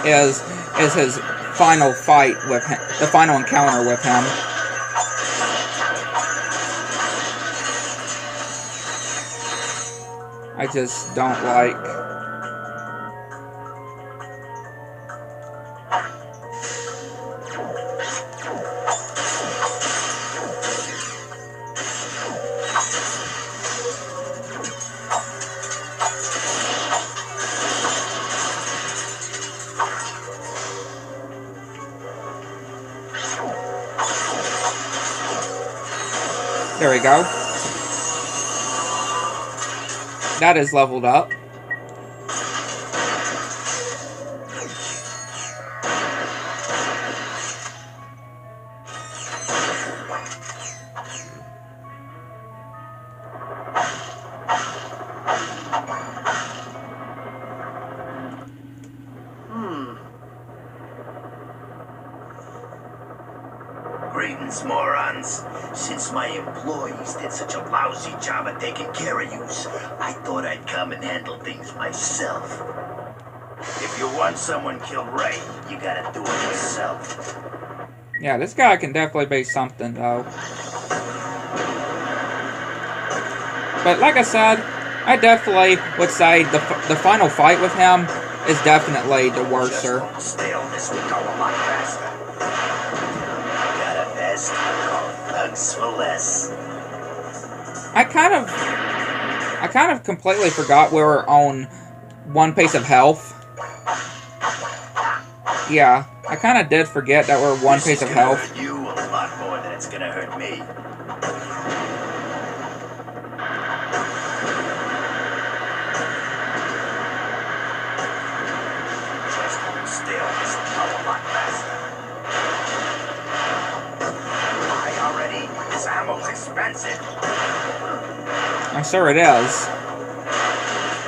Is his final fight with him, the final encounter with him. I just don't like. There we go. That is leveled up. Greetings, morons. Since my employees did such a lousy job of taking care of yous, I thought I'd come and handle things myself. If you want someone killed right, you gotta do it yourself. Yeah, this guy can definitely be something, though. But like I said, I definitely would say the final fight with him is definitely the worser. Stay on this, we go a lot faster. Got a vest called Thugs for Less. I kind of completely forgot we were on 1 piece of health. Yeah, I kind of did forget that we're 1 piece of health. Hurt you a lot more than it's gonna hurt me. Just hold still, this will go a lot faster. Why already? This ammo's expensive. I'm sure it is.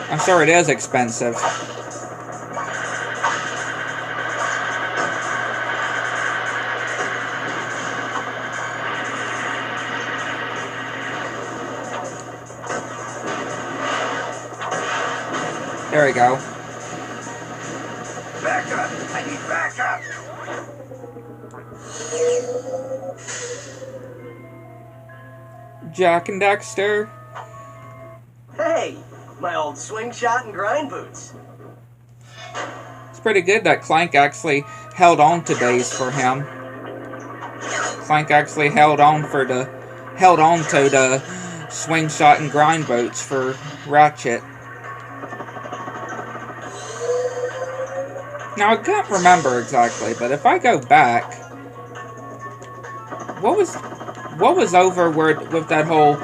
I'm sure it is expensive. There we go. Back up! I need backup! Jack and Dexter. Hey, my old swing shot and grind boots. It's pretty good that Clank actually held on to these for him. Clank actually held on to the swing shot and grind boots for Ratchet. Now I can't remember exactly, but if I go back, what was over with that whole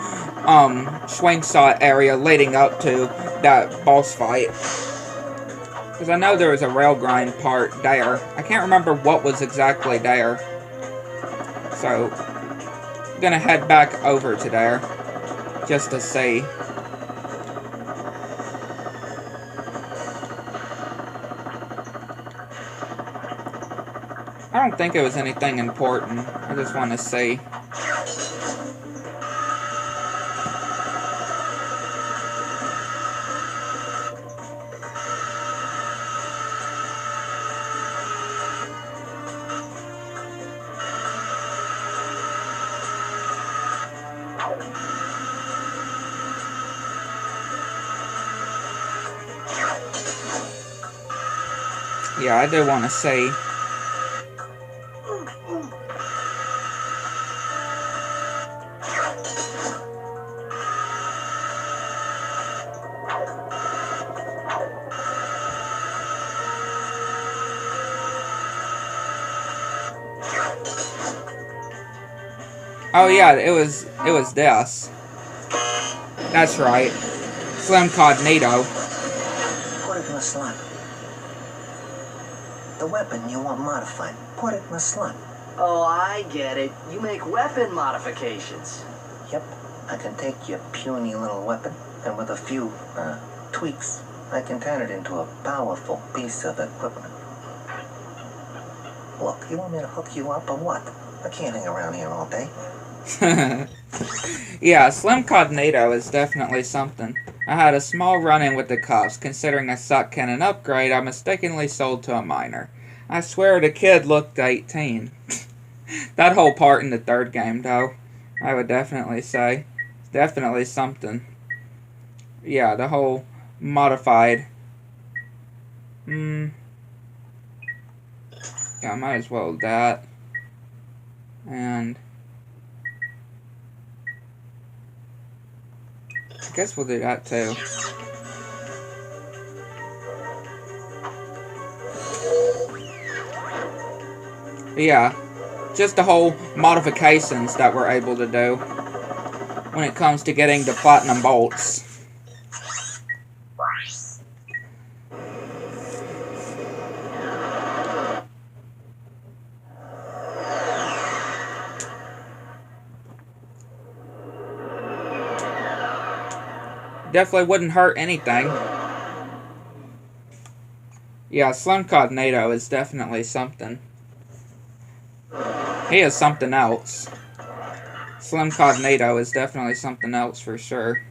swing shot area leading up to that boss fight? Because I know there was a rail grind part there. I can't remember what was exactly there. So gonna head back over to there just to see. I don't think it was anything important. I just want to see. Yeah, I do want to see. Oh yeah, it was this. That's right. Slim Cognito. Put it in the slot. The weapon you want modified. Put it in the slot. Oh, I get it. You make weapon modifications. Yep. I can take your puny little weapon, and with a few, tweaks, I can turn it into a powerful piece of equipment. Look, you want me to hook you up or what? I can't hang around here all day. Yeah, Slim Cognito is definitely something. I had a small run-in with the cops. Considering I suck cannon upgrade, I mistakenly sold to a minor. I swear the kid looked 18. That whole part in the third game, though, I would definitely say. Definitely something. Yeah, the whole modified. Yeah, I might as well do that. And I guess we'll do that too. But yeah, just the whole modifications that we're able to do when it comes to getting the platinum bolts. Definitely wouldn't hurt anything. Yeah, Slim Cognito is definitely something. He is something else. Slim Cognito is definitely something else for sure.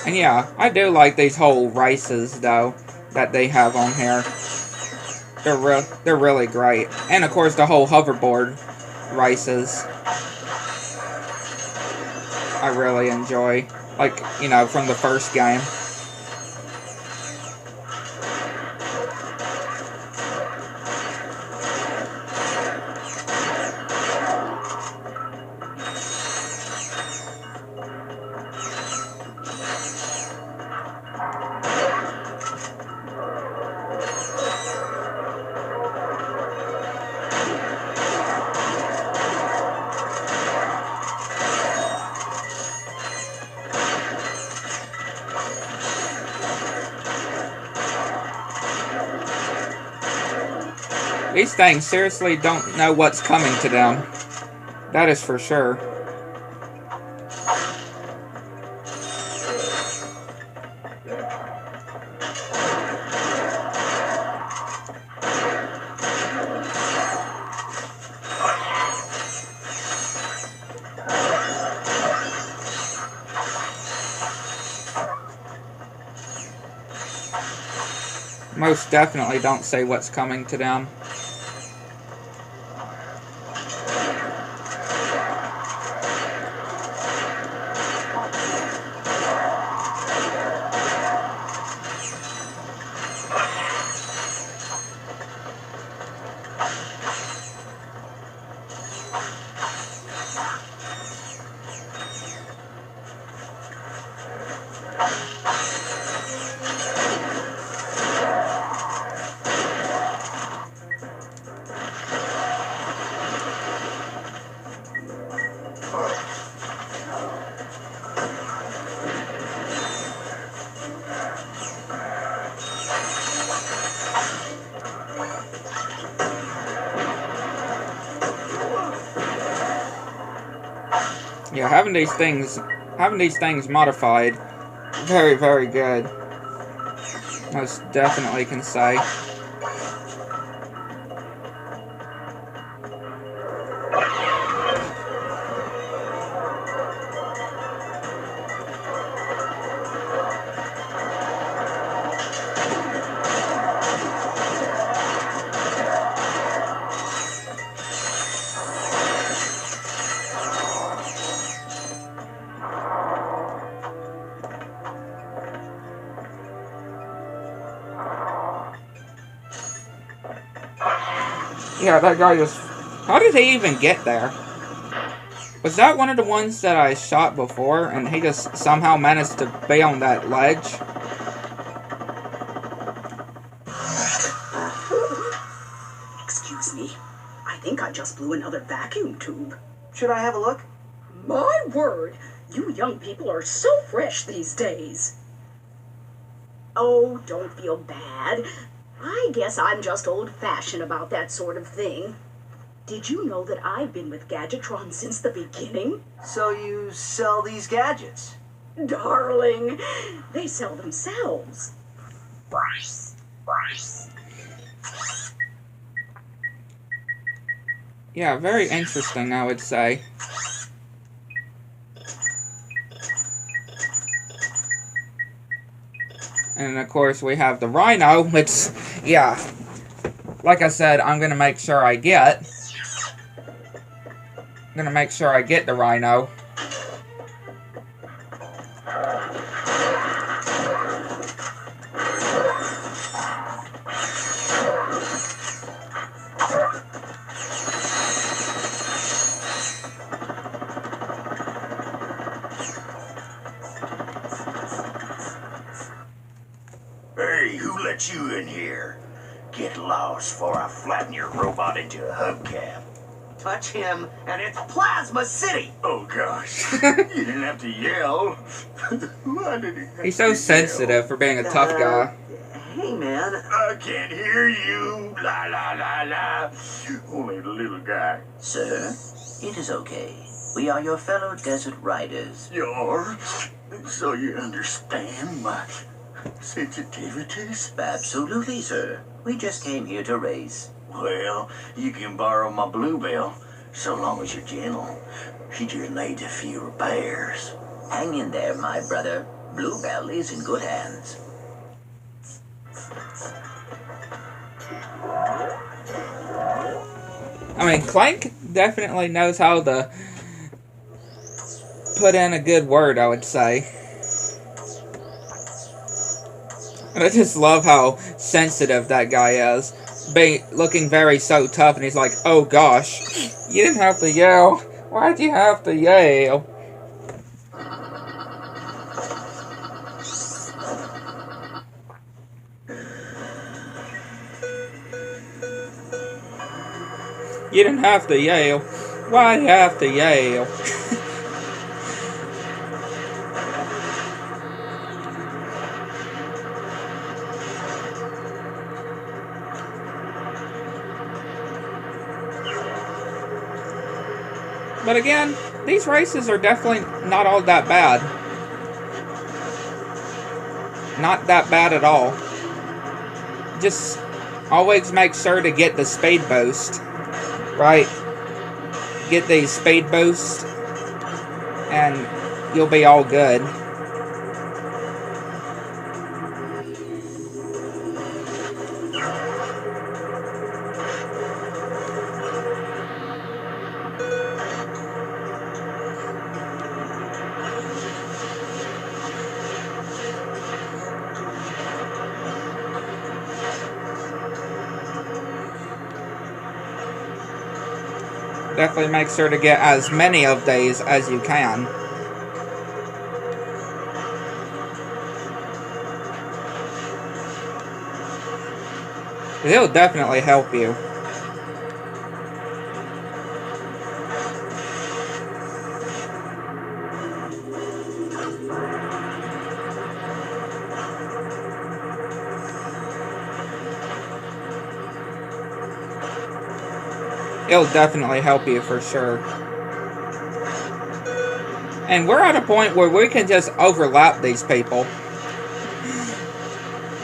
And yeah, I do like these whole races though that they have on here. They're really great. And of course the whole hoverboard races I really enjoy. Like, you know, from the first game. These things seriously don't know what's coming to them. That is for sure. Most definitely don't say what's coming to them. Yeah, having these things modified, very, very good. Most definitely can say. Yeah, that guy was... How did he even get there? Was that one of the ones that I shot before, and he just somehow managed to be on that ledge? Excuse me. I think I just blew another vacuum tube. Should I have a look? My word! You young people are so fresh these days. Oh, don't feel bad. I guess I'm just old-fashioned about that sort of thing. Did you know that I've been with Gadgetron since the beginning? So you sell these gadgets? Darling, they sell themselves. Yeah, very interesting, I would say. And of course we have the Rhino, which, yeah, like I said, I'm gonna make sure I get. I'm gonna make sure I get the Rhino. Hey, who let you in here? Get lost before I flatten your robot into a hubcap. Touch him, and it's Plasma City! Oh gosh, you didn't have to yell. Why did he have He's so to sensitive yell? for being a tough guy. Hey, man. I can't hear you. La la la la. Only a little guy. Sir, it is okay. We are your fellow desert riders. You're... So you understand my sensitivities? Absolutely, sir. We just came here to race. Well, you can borrow my Bluebell, so long as you're gentle. She just needs a few repairs. Hang in there, my brother. Bluebell is in good hands. I mean, Clank definitely knows how to put in a good word, I would say. And I just love how sensitive that guy is. Looking very so tough, and he's like, oh gosh, you didn't have to yell. Why'd you have to yell? You didn't have to yell. Why'd you have to yell? But again, these races are definitely not all that bad. Not that bad at all. Just always make sure to get the speed boost. Right? Get the speed boost and you'll be all good. Definitely make sure to get as many of these as you can. It'll definitely help you. It'll definitely help you for sure. And we're at a point where we can just overlap these people.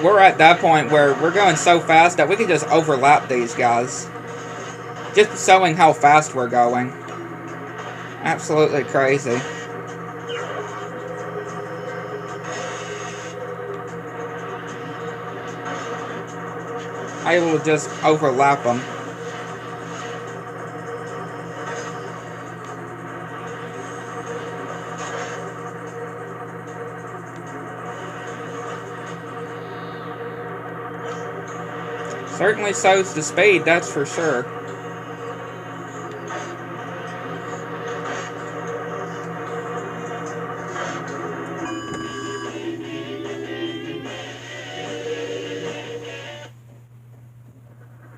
We're at that point where we're going so fast that we can just overlap these guys. Just showing how fast we're going. Absolutely crazy. Able to just overlap them. Certainly shows the speed, that's for sure.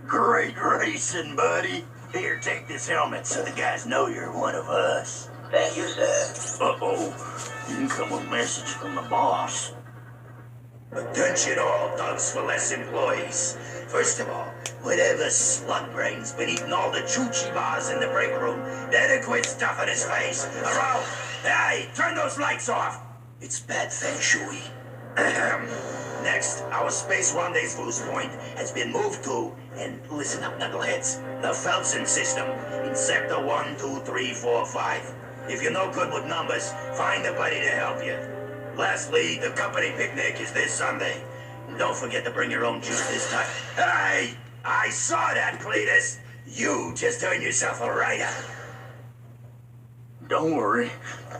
Great racing, buddy. Here, take this helmet so the guys know you're one of us. Thank you, sir. Uh-oh. Incoming message from the boss. Attention all Dogs for Less employees. First of all, whatever slut brain's been eating all the choochie bars in the break room, better quit stuffing his face. Around. Hey, turn those lights off. It's bad feng shui. Next, our space rendezvous point has been moved to, and listen up, knuckleheads, the Felsen system in Sector 1, 2, 3, 4, 5. If you're no good with numbers, find a buddy to help you. Lastly, the company picnic is this Sunday. Don't forget to bring your own juice this time. Hey! I saw that, Cletus! You just earned yourself a write-up. Don't worry.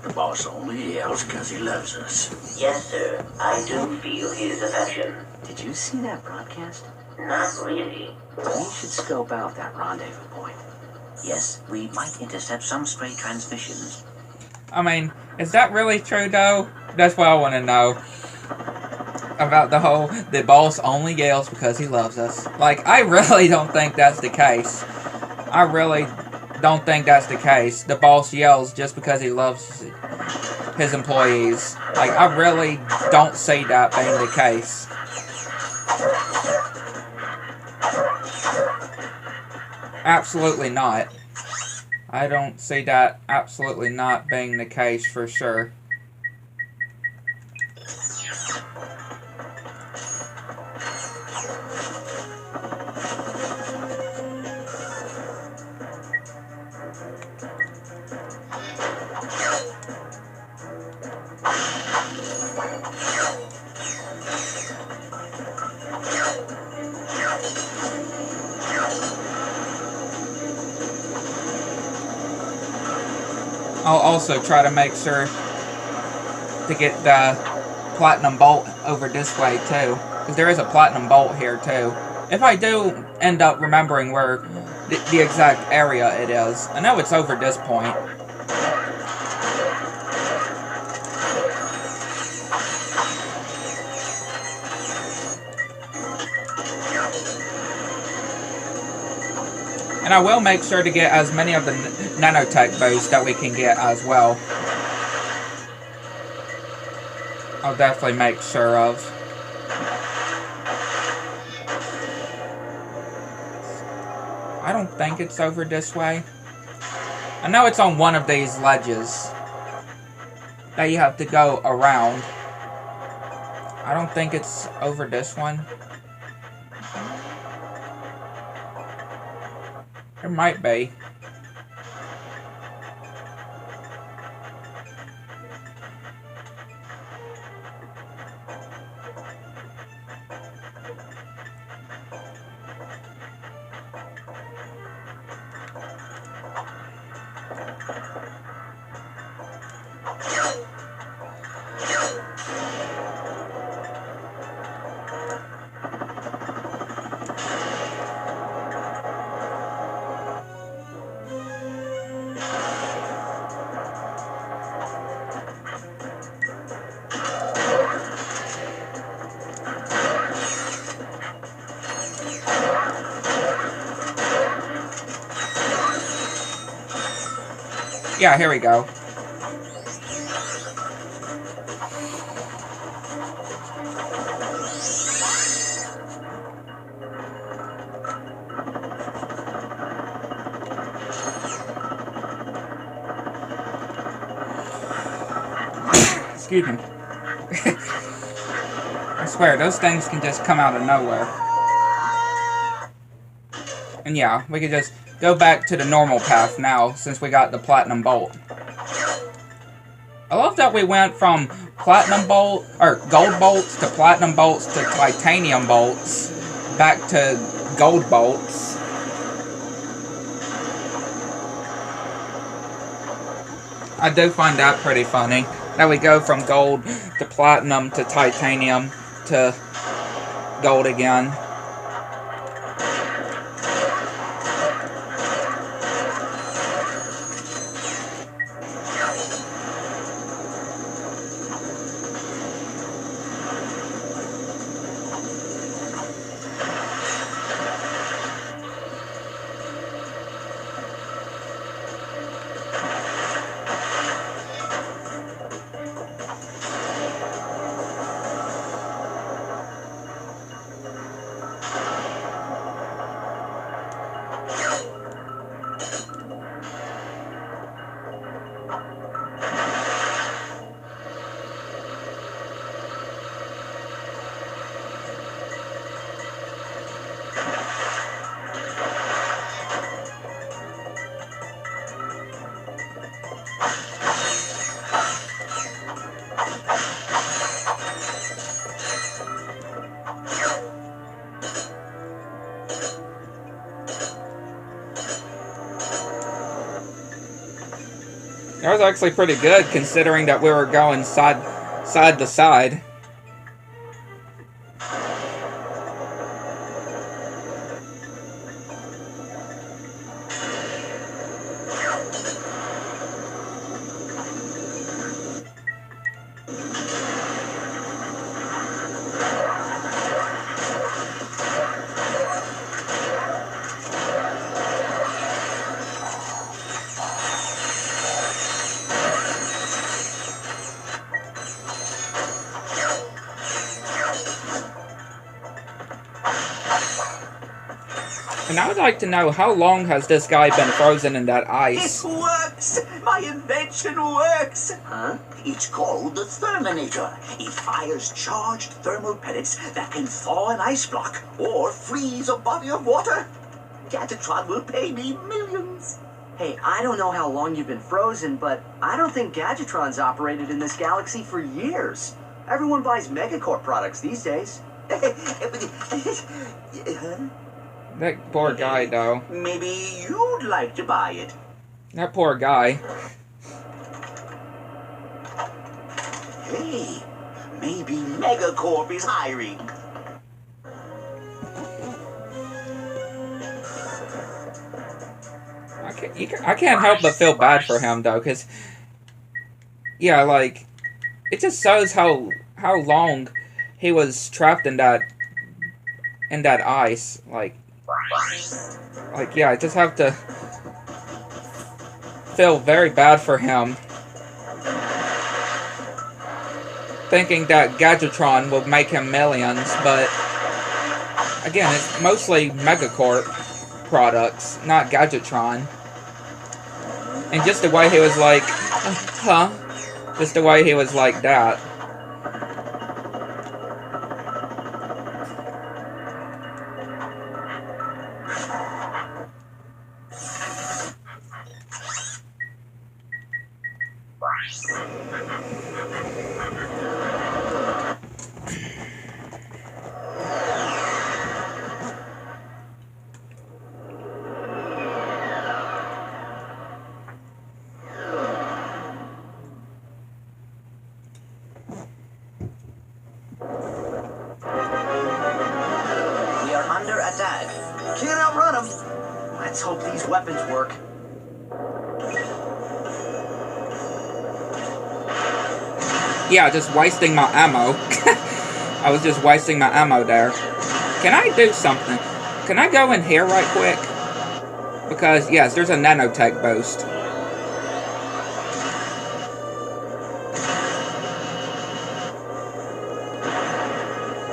The boss only yells because he loves us. Yes, sir. I do feel his affection. Did you see that broadcast? Not really. We should scope out that rendezvous point. Yes, we might intercept some stray transmissions. I mean, is that really true, though? That's what I want to know. About the whole, the boss only yells because he loves us. Like, I really don't think that's the case. I really don't think that's the case. The boss yells just because he loves his employees. Like, I really don't see that being the case. Absolutely not. I don't see that absolutely not being the case for sure. I'll also try to make sure to get the platinum bolt over this way too, because there is a platinum bolt here too. If I do end up remembering where the exact area it is, I know it's over this point. And I will make sure to get as many of the nanotech boosts that we can get as well. I'll definitely make sure of. I don't think it's over this way. I know it's on one of these ledges that you have to go around. I don't think it's over this one. There might be. Yeah, here we go. Excuse me. I swear, those things can just come out of nowhere. And yeah, we can just go back to the normal path now, since we got the platinum bolt. I love that we went from platinum bolt, or gold bolts to platinum bolts to titanium bolts, back to gold bolts. I do find that pretty funny, that we go from gold to platinum to titanium to gold again. That was actually pretty good, considering that we were going side to side. And I would like to know, how long has this guy been frozen in that ice? It works! My invention works! Huh? It's called the Therminator. It fires charged thermal pellets that can thaw an ice block or freeze a body of water. Gadgetron will pay me millions. Hey, I don't know how long you've been frozen, but I don't think Gadgetron's operated in this galaxy for years. Everyone buys Megacorp products these days. That poor guy, though. Maybe you'd like to buy it. That poor guy. Hey, maybe Megacorp is hiring. I can't help but feel bad for him, though, because, yeah, like, it just shows how long he was trapped in that ice. Like, yeah, I just have to feel very bad for him, thinking that Gadgetron will make him millions, but again, it's mostly Megacorp products, not Gadgetron. And just the way he was like, huh? Just the way he was like that. Let's hope these weapons work. Yeah, just wasting my ammo. I was just wasting my ammo there. Can I do something? Can I go in here right quick? Because, yes, there's a nanotech boost.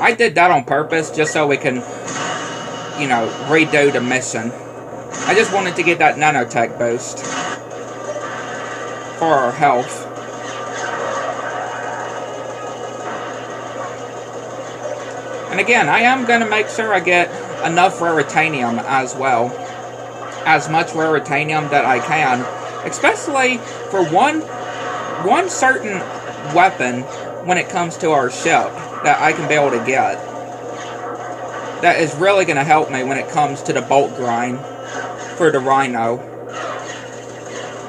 I did that on purpose, just so we can, you know, redo the mission. I just wanted to get that nanotech boost for our health. And again, I am going to make sure I get enough raritanium as well. As much raritanium that I can. Especially for one certain weapon when it comes to our ship that I can be able to get. That is really going to help me when it comes to the bolt grind for the Rhino.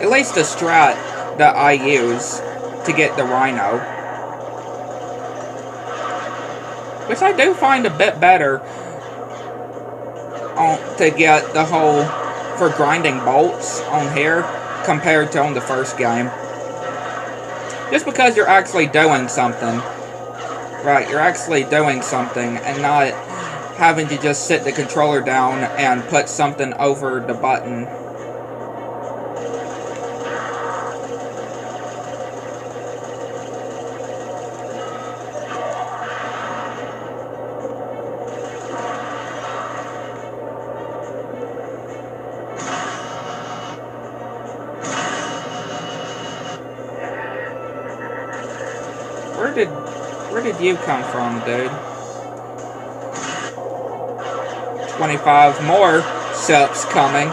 At least the strat that I use to get the Rhino. Which I do find a bit better to get the whole for grinding bolts on here compared to on the first game. Just because you're actually doing something. Right, you're actually doing something and not having to just sit the controller down and put something over the button. Where did you come from, dude? 25 more ships coming.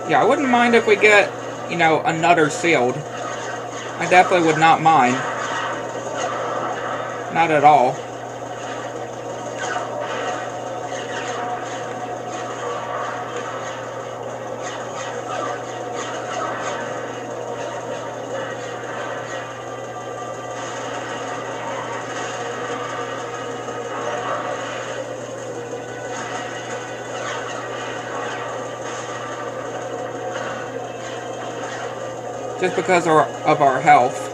Yeah, I wouldn't mind if we get, you know, another sealed. I definitely would not mind. Not at all. Just because of our health.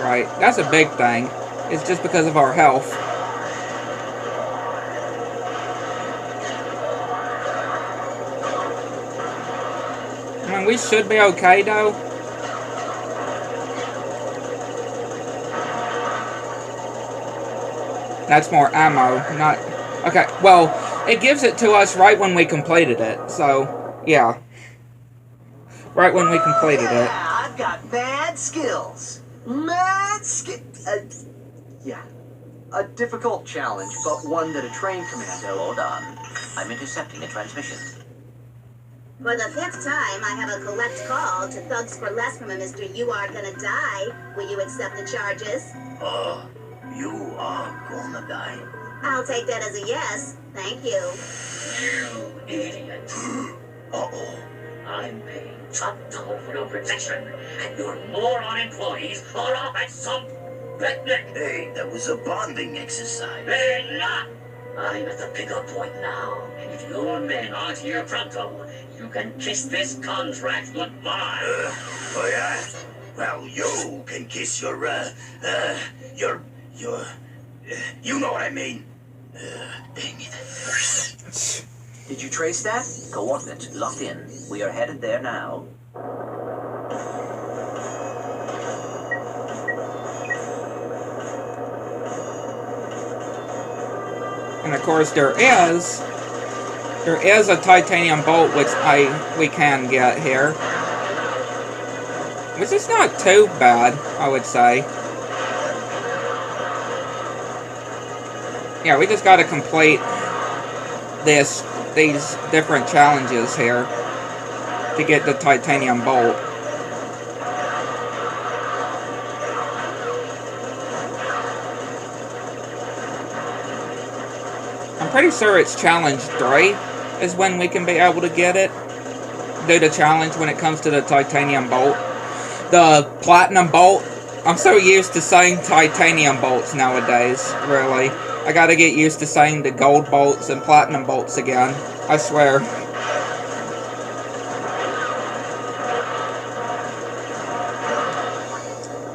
Right, that's a big thing. It's just because of our health. I mean, we should be okay, though. That's more ammo, not... Okay, well, it gives it to us right when we completed it, so, yeah. Right when we completed it. I've got mad skills. Mad yeah. A difficult challenge, but one that a trained commando... Hold on. I'm intercepting a transmission. For the 5th time, I have a collect call to Thugs for Less from a Mr. You Are Gonna Die. Will you accept the charges? You are gonna die. I'll take that as a yes. Thank you. You idiot. Uh-oh. I'm paying top dollar for your protection, and your moron employees are off at some picnic. Hey, that was a bonding exercise. They're not! I'm at the pickup point now, and if your men aren't here pronto, you can kiss this contract goodbye. Oh yeah? Well, you can kiss your, you know what I mean. Dang it. Did you trace that? Coordinates locked in. We are headed there now. And of course there is a titanium bolt which we can get here. Which is not too bad, I would say. Yeah, we just gotta complete these different challenges here to get the titanium bolt. I'm pretty sure it's challenge 3 is when we can be able to get it. Do the challenge when it comes to the titanium bolt. The platinum bolt, I'm so used to saying titanium bolts nowadays, really. I gotta get used to saying the gold bolts and platinum bolts again, I swear.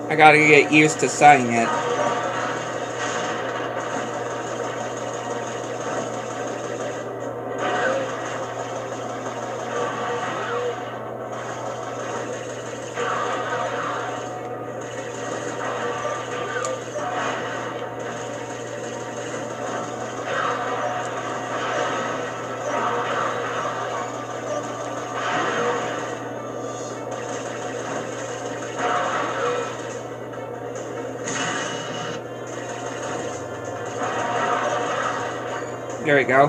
I gotta get used to saying it. There we go.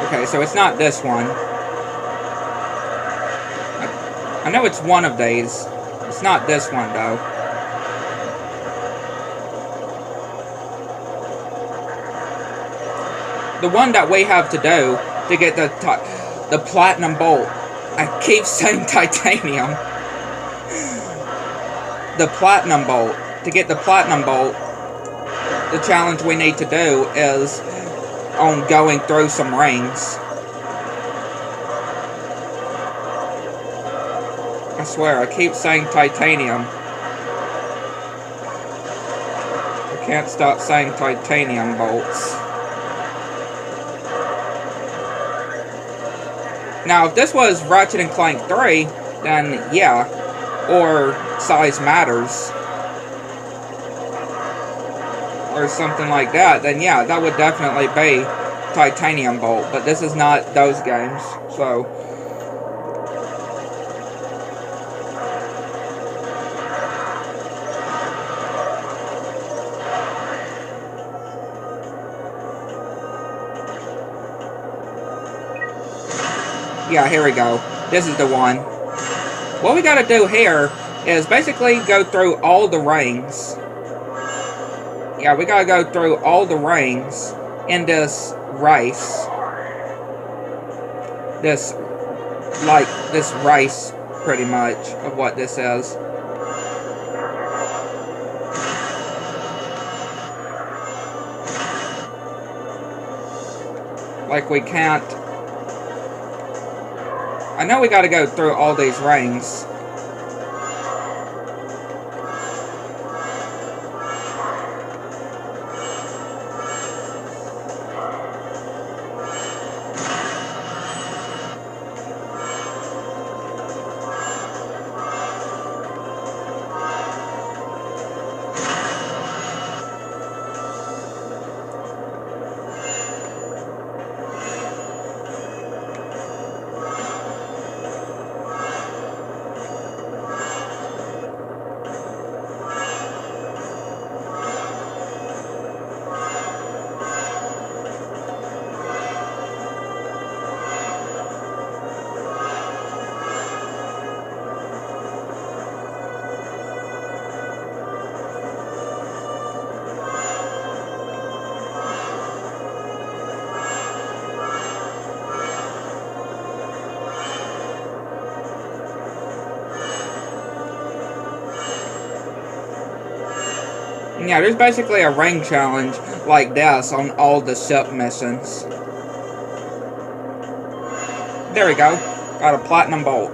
Okay, so it's not this one. I know it's one of these. It's not this one, though. The one that we have to do to get the platinum bolt. I keep saying titanium. The platinum bolt. To get the platinum bolt, the challenge we need to do is on going through some rings. I swear, I keep saying titanium. I can't stop saying titanium bolts. Now, if this was Ratchet and Clank 3, then yeah. Or size matters. Or something like that, then yeah, that would definitely be titanium bolt. But this is not those games, so... Yeah, here we go. This is the one. What we gotta do here is basically go through all the rings. Yeah, we gotta go through all the rings in this race. This race, pretty much, of what this is. Like, we can't... I know we gotta go through all these rings. Yeah, there's basically a ring challenge like this on all the ship missions. There we go. Got a platinum bolt.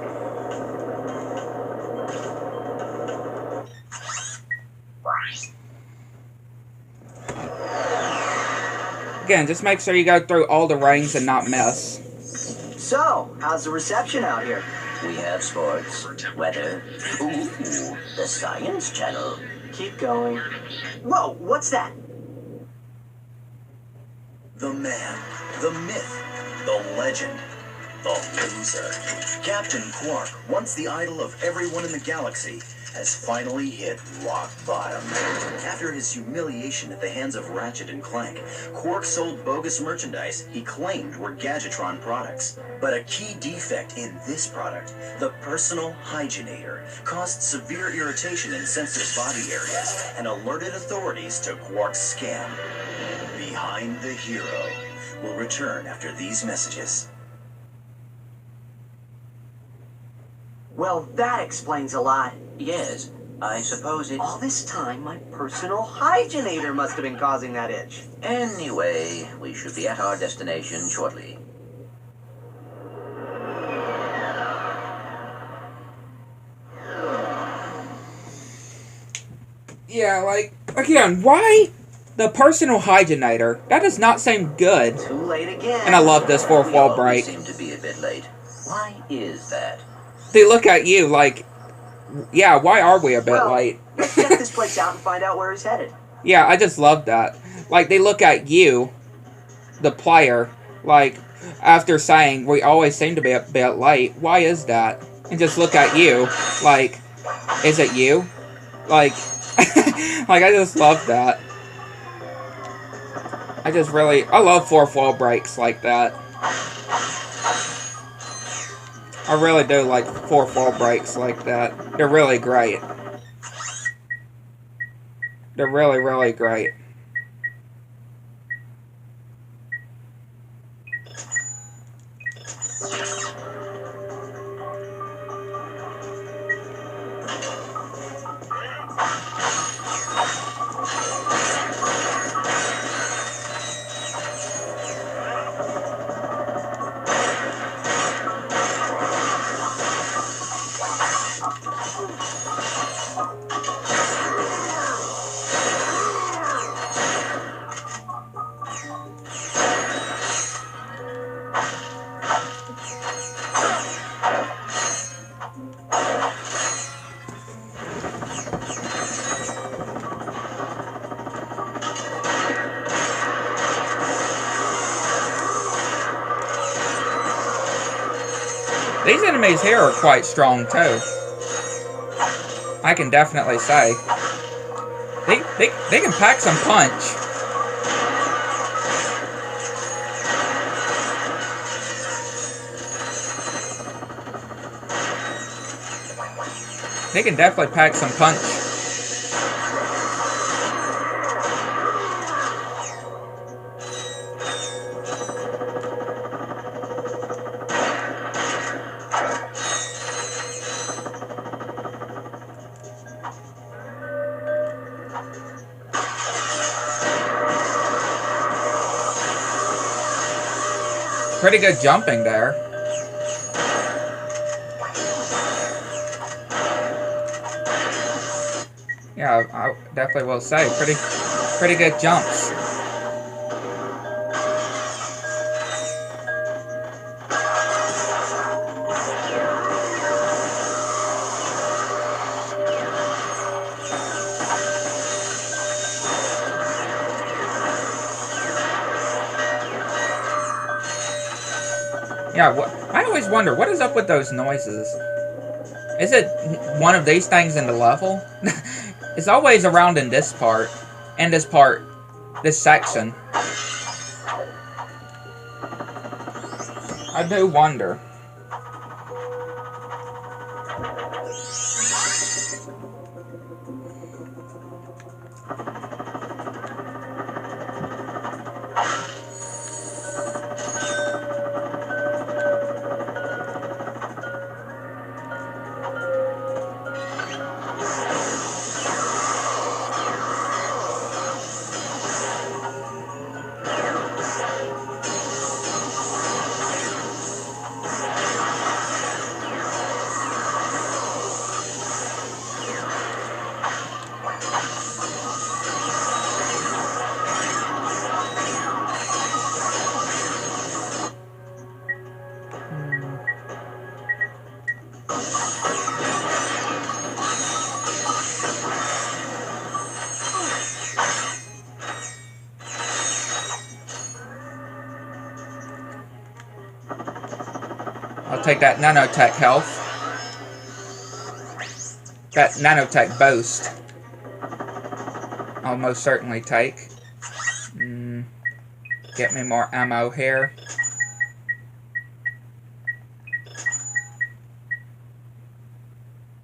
Again, just make sure you go through all the rings and not miss. So, how's the reception out here? We have sports, weather, ooh, the Science Channel. Keep going. Whoa, what's that? The man, the myth, the legend, the loser. Captain Quark, once the idol of everyone in the galaxy, has finally hit rock bottom. After his humiliation at the hands of Ratchet and Clank, Quark sold bogus merchandise he claimed were Gadgetron products. But a key defect in this product, the personal hygienator, caused severe irritation in sensitive body areas and alerted authorities to Quark's scam. Behind the Hero will return after these messages. Well, that explains a lot. Yes, I suppose it... All this time, my personal hygienator must have been causing that itch. Anyway, we should be at our destination shortly. Yeah, like, again, why the personal hygienator? That does not seem good. Too late again. And I love this fourth wall break. We seem to be a bit late. Why is that? They look at you like, yeah, why are we a bit late? Let's check this place out and find out where he's headed. Yeah, I just love that. Like, they look at you, the player, like, after saying we always seem to be a bit late. Why is that? And just look at you, like, is it you? Like, like, I just love that. I love fourth wall breaks like that. I really do like fourth wall breaks like that. They're really great. They're really, really great. These enemies here are quite strong too. I can definitely say. They can pack some punch. They can definitely pack some punch. Pretty good jumping there. Yeah, I definitely will say pretty good jumps. Yeah, I always wonder, what is up with those noises? Is it one of these things in the level? It's always around in this part. And this part. This section. I do wonder. I'll take that nanotech health. That nanotech boost. I'll most certainly take. Get me more ammo here.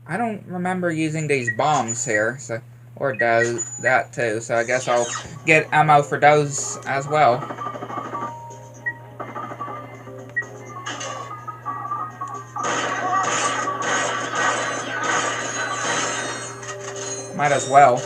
I don't remember using these bombs here, so or does that too, so I guess I'll get ammo for those as well. Might as well.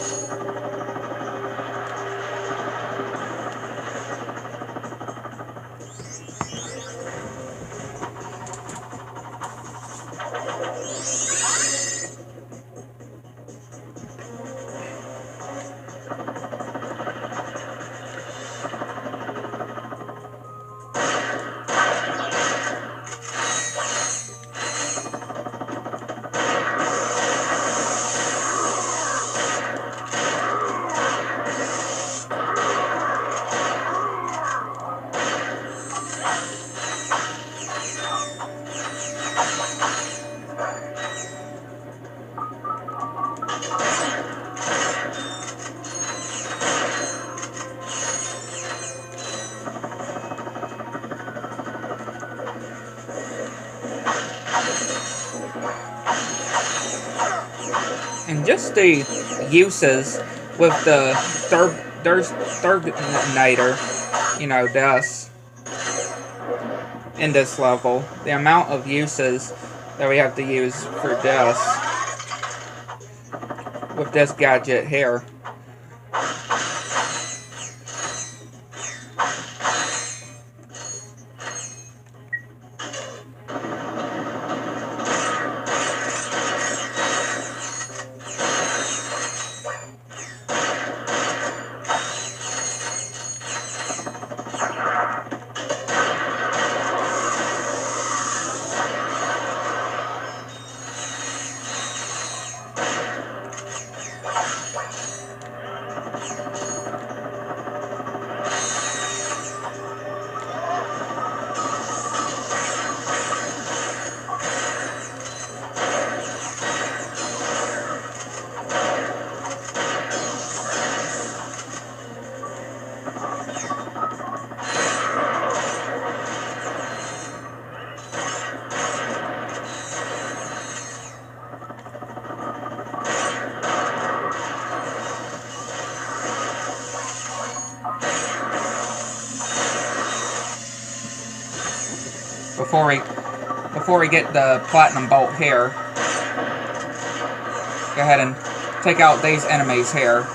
just the uses with the Terminator, you know, this in this level. The amount of uses that we have to use for this with this gadget here. Before we get the platinum bolt here, go ahead and take out these enemies here.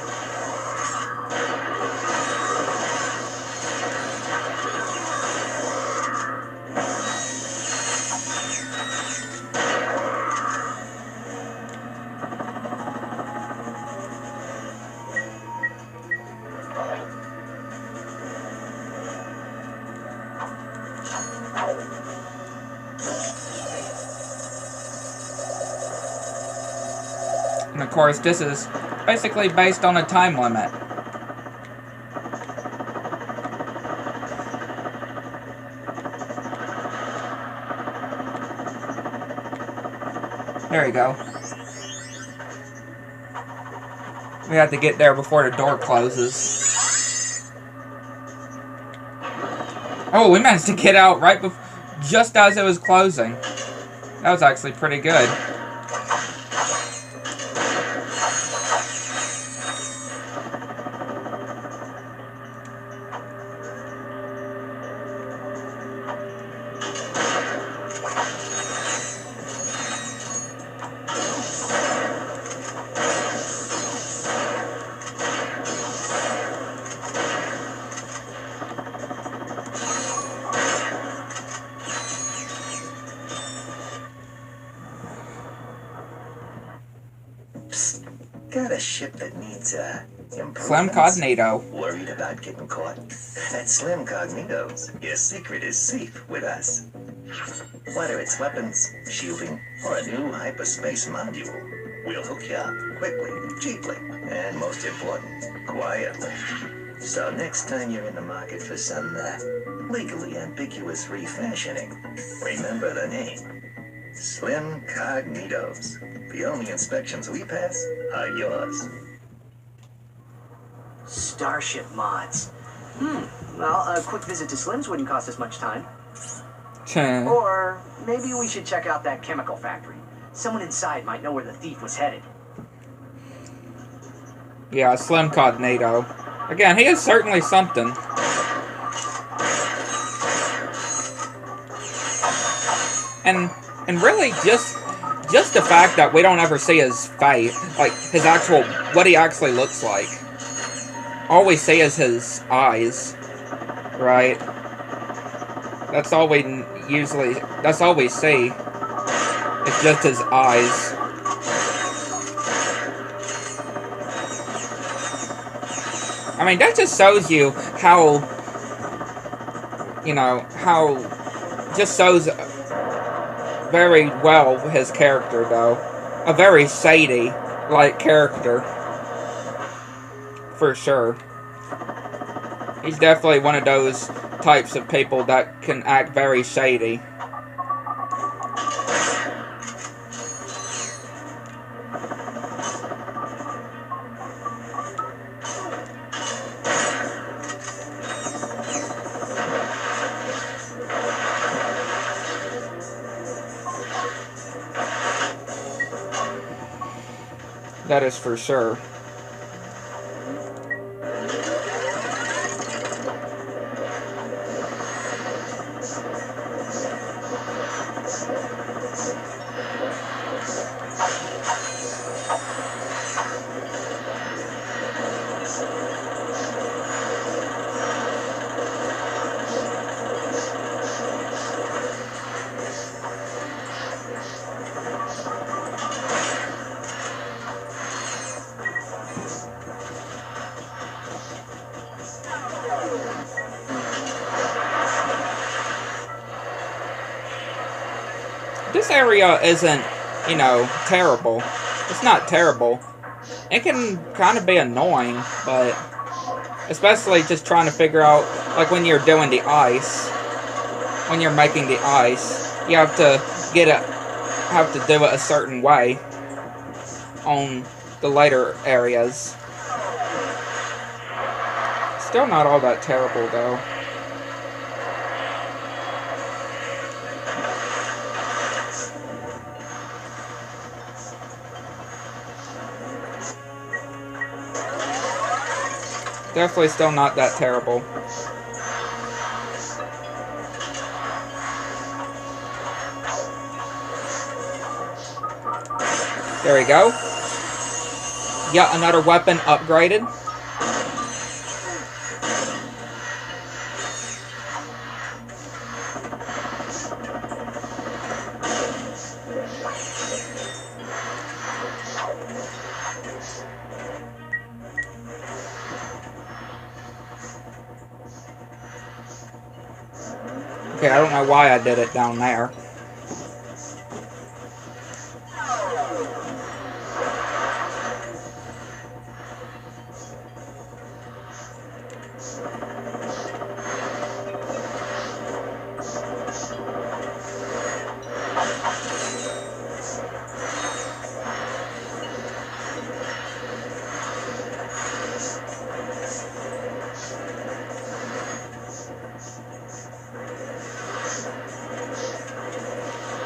And of course, this is basically based on a time limit. There you go. We have to get there before the door closes. Oh, we managed to get out right before, just as it was closing. That was actually pretty good. Got a ship that needs Slim Cognito. Worried about getting caught? At Slim Cognito's, your secret is safe with us. Whether it's weapons, shielding, or a new hyperspace module, we'll hook you up quickly, cheaply, and most important, quietly. So next time you're in the market for some legally ambiguous refashioning, remember the name. Slim Cognitos. The only inspections we pass are yours. Starship mods. Well, a quick visit to Slim's wouldn't cost us much time. Or maybe we should check out that chemical factory. Someone inside might know where the thief was headed. Yeah, Slim Cognito. Again, he is certainly something. And really, just the fact that we don't ever see his face, like his actual, what he actually looks like. All we see is his eyes, right? That's all we that's all we see. It's just his eyes. I mean, that just shows you how, you know, how, just shows very well his character, though. A very shady, like, character. For sure. He's definitely one of those types of people that can act very shady. That is for sure. This area isn't, you know, terrible. It's not terrible. It can kind of be annoying, but especially just trying to figure out, like when you're doing the ice, when you're making the ice, you have to do it a certain way on the later areas. Still not all that terrible though. Definitely still not that terrible. There we go. Yet another weapon upgraded. Okay, I don't know why I did it down there.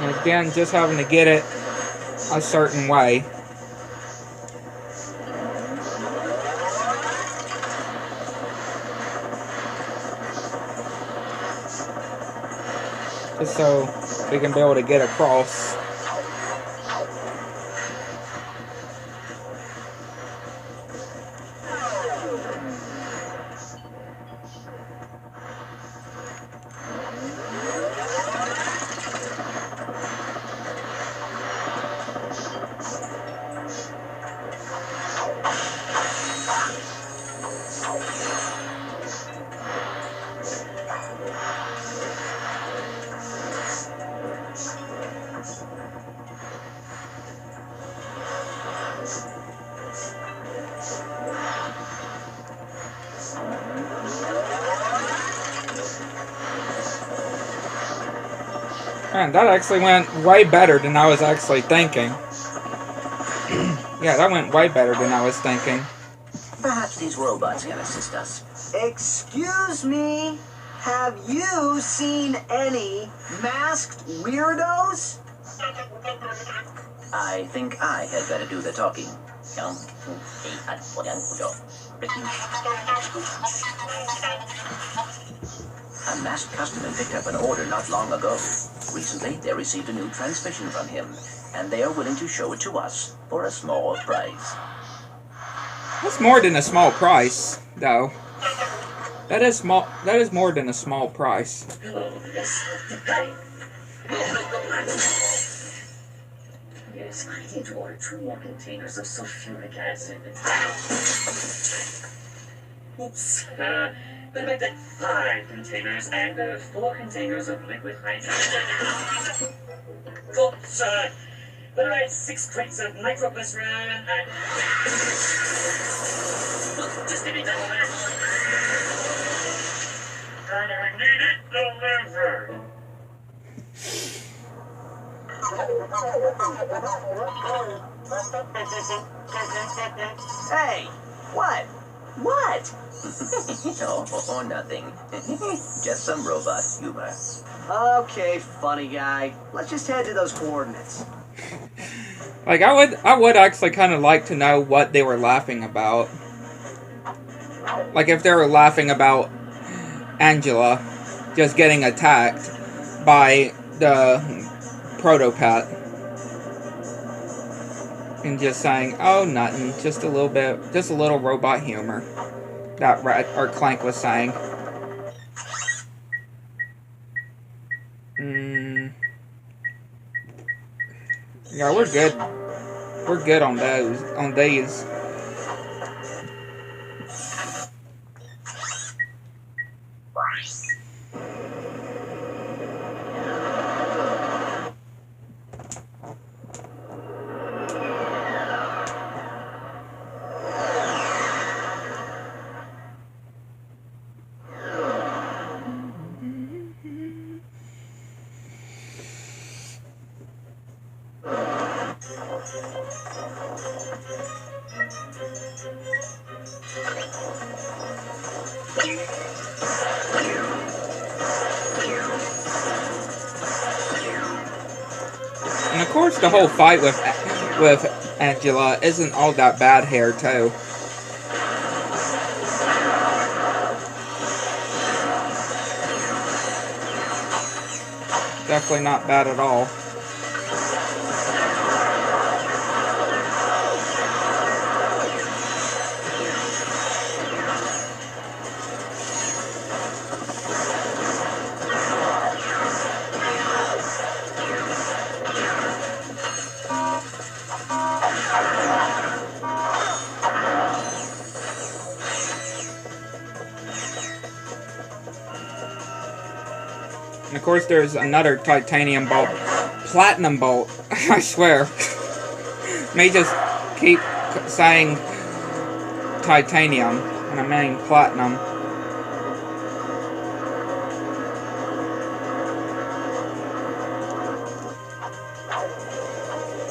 And again, just having to get it a certain way. Just so we can be able to get across. Man, that actually went way better than I was actually thinking. Yeah, that went way better than I was thinking. Perhaps these robots can assist us. Excuse me? Have you seen any masked weirdos? I think I had better do the talking. A masked customer picked up an order not long ago. Recently, they received a new transmission from him, and they are willing to show it to us for a small price. That's more than a small price, though. That is more than a small price. Yes, I need to order 2 more containers of sulfuric acid. Oops. But make that 5 containers and 4 containers of liquid hydrogen. Oops. But I had 6 crates of nitroglycerin and... Just give me double that. I need it delivered. Hey, what? What? Oh, nothing. Just some robot humor. Okay, funny guy. Let's just head to those coordinates. Like, I would actually kind of like to know what they were laughing about. Like, if they were laughing about Angela just getting attacked by the Protopat. And just saying, oh, nothing, just a little bit, just a little robot humor. That Clank was saying. Yeah, we're good. We're good on those, on these. And of course, the whole fight with Angela isn't all that bad here, too. Definitely not bad at all. And of course, there's another titanium bolt. Platinum bolt. I swear. May just keep saying titanium, and I mean platinum.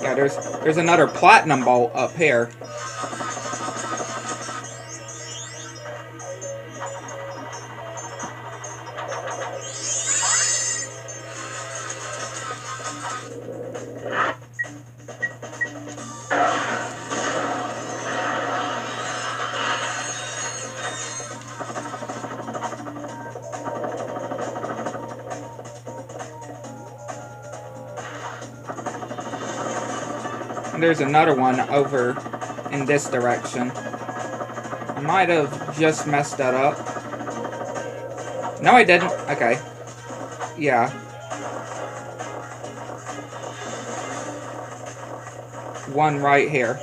Yeah, there's another platinum bolt up here. There's another one over in this direction. I might have just messed that up. No, I didn't. Okay. Yeah. One right here.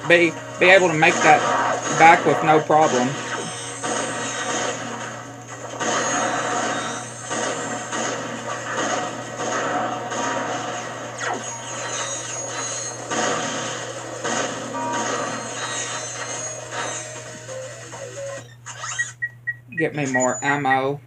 Be able to make that back with no problem. Get me more ammo.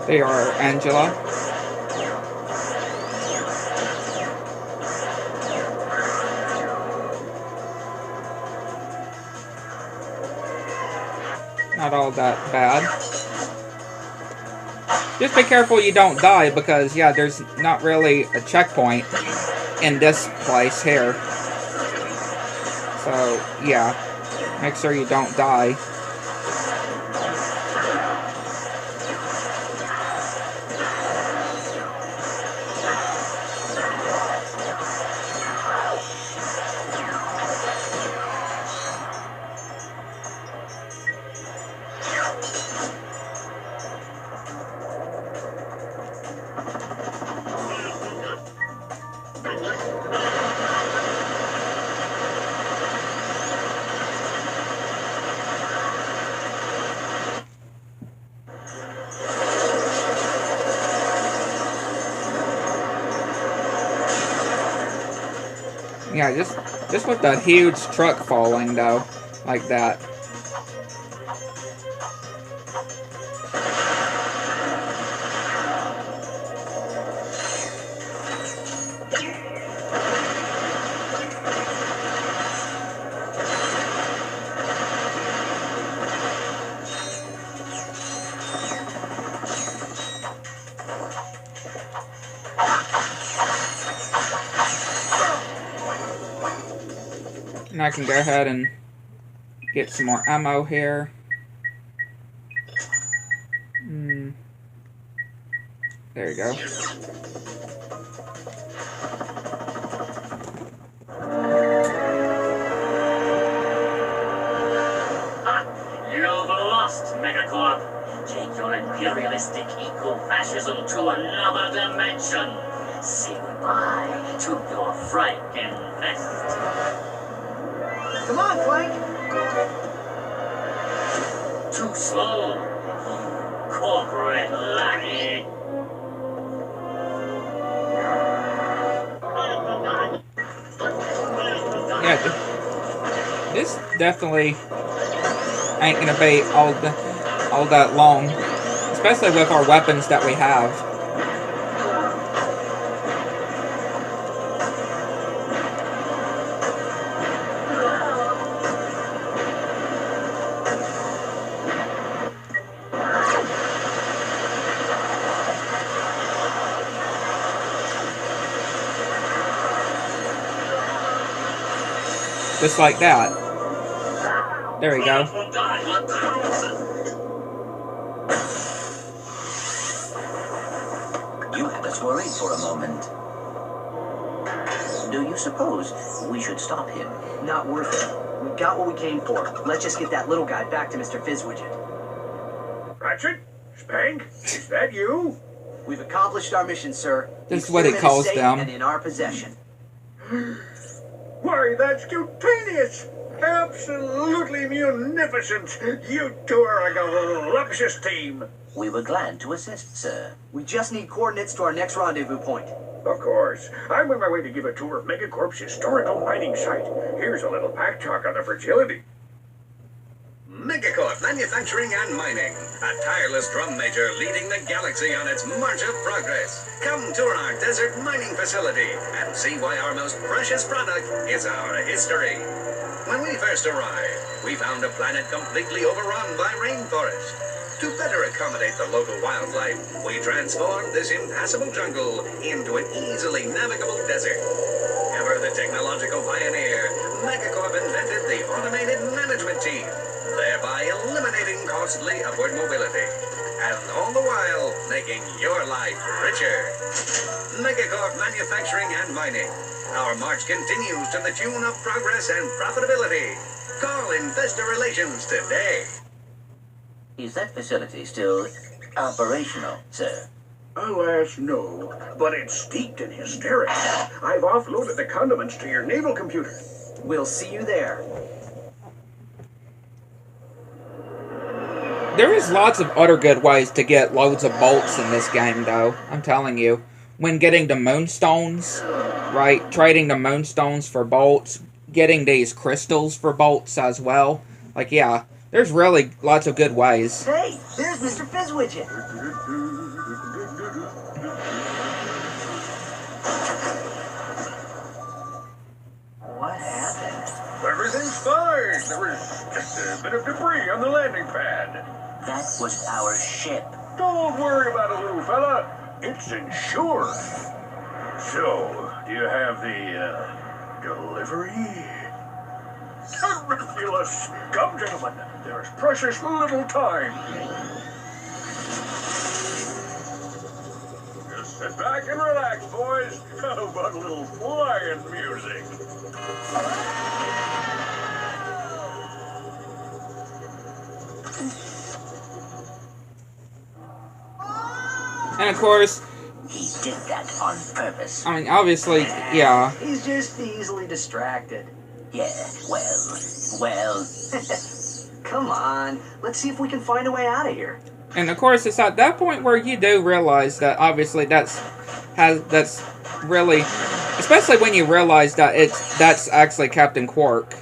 They are Angela. Not all that bad. Just be careful you don't die, because, yeah, there's not really a checkpoint in this place here. So, yeah, make sure you don't die. Yeah, just with the huge truck falling, though, like that. And I can go ahead and get some more ammo here. There you go. You've lost, Megacorp. Take your imperialistic eco-fascism to another dimension. Say goodbye to your Frankenfest. Come on, Clank! Too slow, you corporate lackey. Yeah, this definitely ain't gonna be all that long, especially with our weapons that we have. Just like that. There we go. You had us worried for a moment. Do you suppose we should stop him? Not worth it. We got what we came for. Let's just get that little guy back to Mr. Fizzwidget. Ratchet? Spank? Is that you? We've accomplished our mission, sir. This is what he calls them. And in our possession. Why, that's cutaneous! Absolutely munificent! You two are a galactus team! We were glad to assist, sir. We just need coordinates to our next rendezvous point. Of course. I'm on my way to give a tour of Megacorp's historical mining site. Here's a little pack talk on the fragility. Megacorp Manufacturing and Mining, a tireless drum major leading the galaxy on its march of progress. Come tour our desert mining facility and see why our most precious product is our history. When we first arrived, we found a planet completely overrun by rainforest. To better accommodate the local wildlife, we transformed this impassable jungle into an easily navigable desert. Ever the technological pioneer, Megacorp invented the automated management team, thereby eliminating costly upward mobility, and all the while making your life richer. Megacorp Manufacturing and Mining. Our march continues to the tune of progress and profitability. Call Investor Relations today. Is that facility still operational, sir? Alas, no. But it's steeped in hysterics. I've offloaded the condiments to your naval computer. We'll see you there. There is lots of other good ways to get loads of bolts in this game, though. I'm telling you. When getting the moonstones, right? Trading the moonstones for bolts. Getting these crystals for bolts as well. Like, yeah. There's really lots of good ways. Hey, there's Mr. Fizzwidget. What happened? Everything's fine. There was just a bit of debris on the landing pad. That was our ship. Don't worry about it, little fella. It's insured. So, do you have the, delivery? Miraculous! Come, gentlemen. There is precious little time. Just sit back and relax, boys. How about a little flying music? And of course, he did that on purpose. I mean, obviously, yeah. He's just easily distracted. Yeah, well. Come on, let's see if we can find a way out of here. And of course, it's at that point where you do realize that obviously that's really, especially when you realize that that's actually Captain Quark,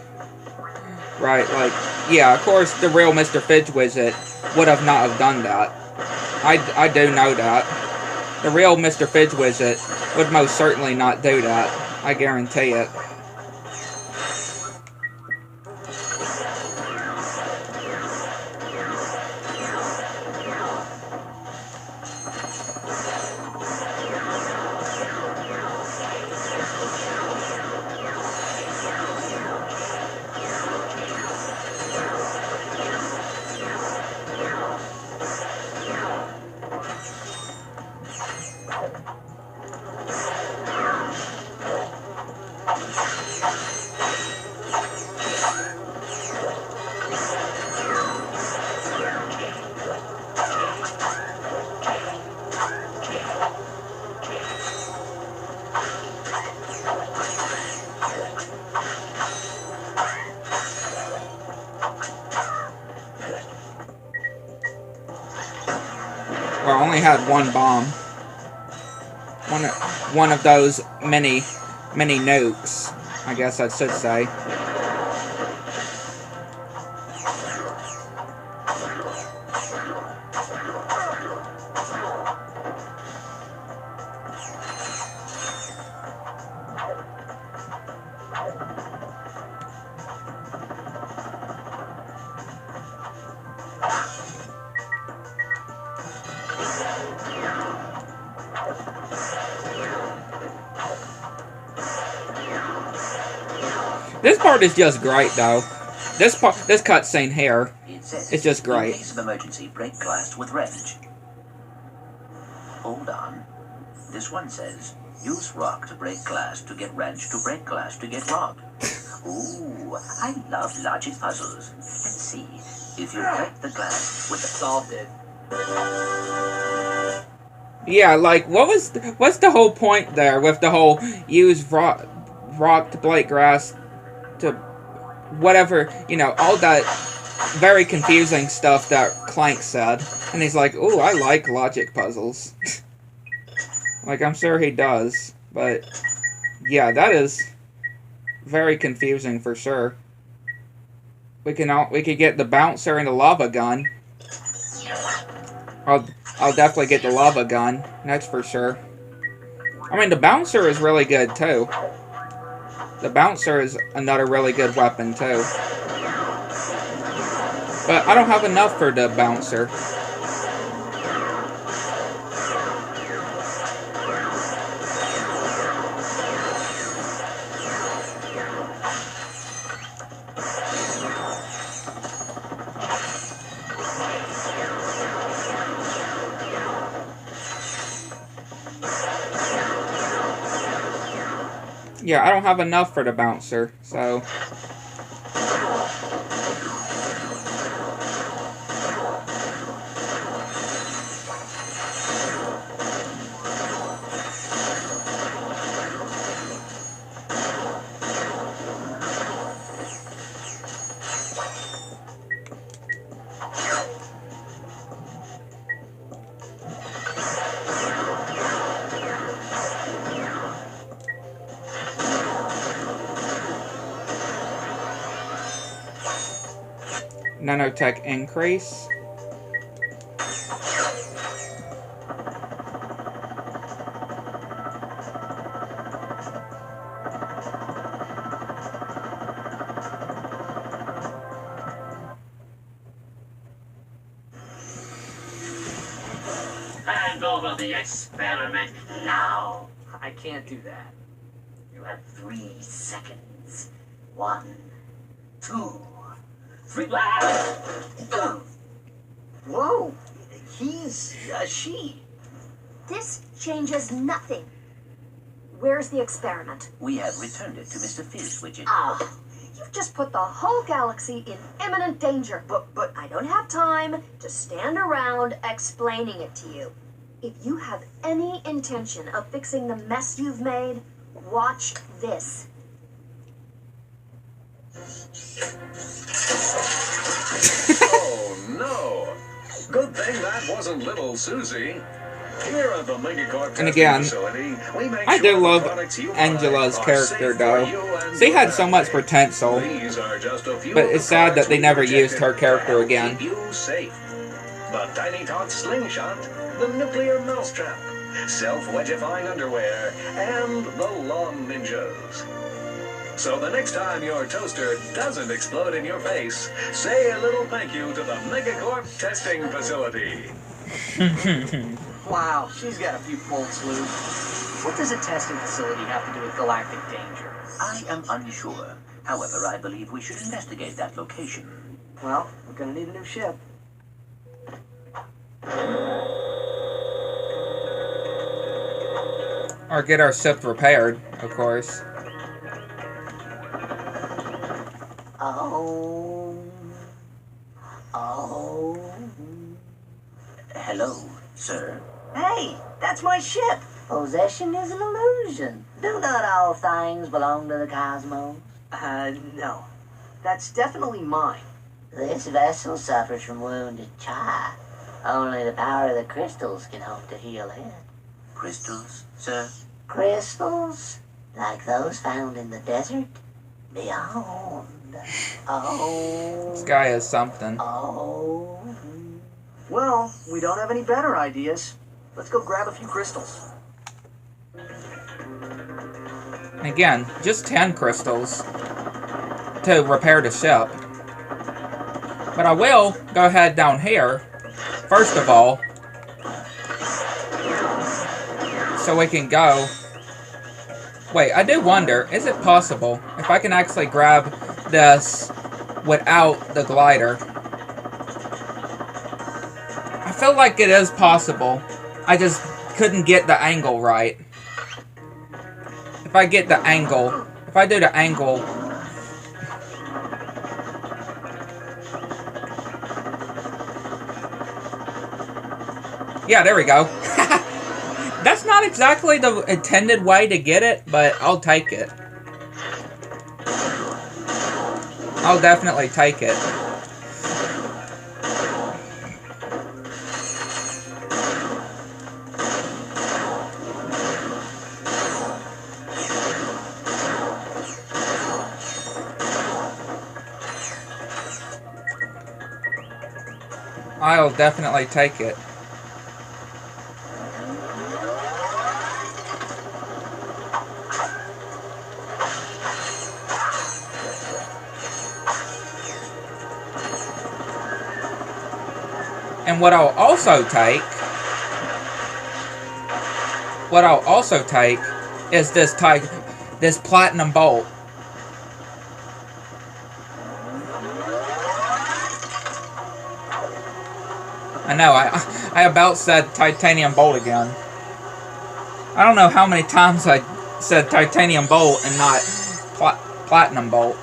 right? Like, yeah, of course, the real Mr. Fidgewizard would have not have done that. I do know that. The real Mr. Fidgewizard would most certainly not do that. I guarantee it. Well, I only had one bomb. One of those mini nukes, I guess I should say. This part is just great, though. This cutscene here, it's just great. In case of emergency, break glass with wrench. Hold on. This one says, use rock to break glass to get wrench to break glass to get rock. Ooh, I love logic puzzles. Let's see. If you break the glass with the solved it. Yeah, like, what's the whole point there with the whole use rock to break glass to whatever, you know, all that very confusing stuff that Clank said. And he's like, ooh, I like logic puzzles. Like, I'm sure he does. But, yeah, that is very confusing for sure. We could get the bouncer and the lava gun. I'll definitely get the lava gun, that's for sure. I mean, the bouncer is really good, too. The bouncer is another really good weapon, too. But I don't have enough for the bouncer. Yeah, I don't have enough for the bouncer, so... Nanotech increase. for the experiment now. I can't do that. You have 3 seconds. 1, 2, 3. Go. Whoa! He's a she. This changes nothing. Where's the experiment? We have returned it to Mr. Fizzwidget. Oh, you've just put the whole galaxy in imminent danger. But I don't have time to stand around explaining it to you. If you have any intention of fixing the mess you've made, watch this. Oh, no. Good thing that wasn't little Susie. Here at the Megacorp And again, facility, we make I do sure love the products you buy Angela's are character, safe for though. you and She your had so much family. potential, These are just a few but of the it's sad that products they we never used her projected character to again. keep you safe. The Tiny Tot Slingshot, the Nuclear Mousetrap, Self-Wedgifying Underwear, and the Lawn Ninjas. So the next time your toaster doesn't explode in your face, say a little thank you to the Megacorp testing facility. Wow, she's got a few faults, Lou. What does a testing facility have to do with galactic danger? I am unsure. However, I believe we should investigate that location. Well, we're gonna need a new ship. Or get our ship repaired, of course. Oh. Hello, sir. Hey, that's my ship. Possession is an illusion. Do not all things belong to the cosmos? No. That's definitely mine. This vessel suffers from wounded char. Only the power of the crystals can hope to heal it. Crystals, sir? Crystals? Like those found in the desert? Beyond. Oh. This guy is something. Oh. Well, we don't have any better ideas. Let's go grab a few crystals. Again, just 10 crystals to repair the ship. But I will go ahead down here, first of all, so we can go. Wait, I do wonder, is it possible if I can actually grab this without the glider? I feel like it is possible. I just couldn't get the angle right. If I get the angle, if I do the angle, yeah, there we go. That's not exactly the intended way to get it, but I'll take it. I'll definitely take it. I'll definitely take it. And what I'll also take is this platinum bolt. I know, I about said titanium bolt again. I don't know how many times I said titanium bolt and not platinum bolt.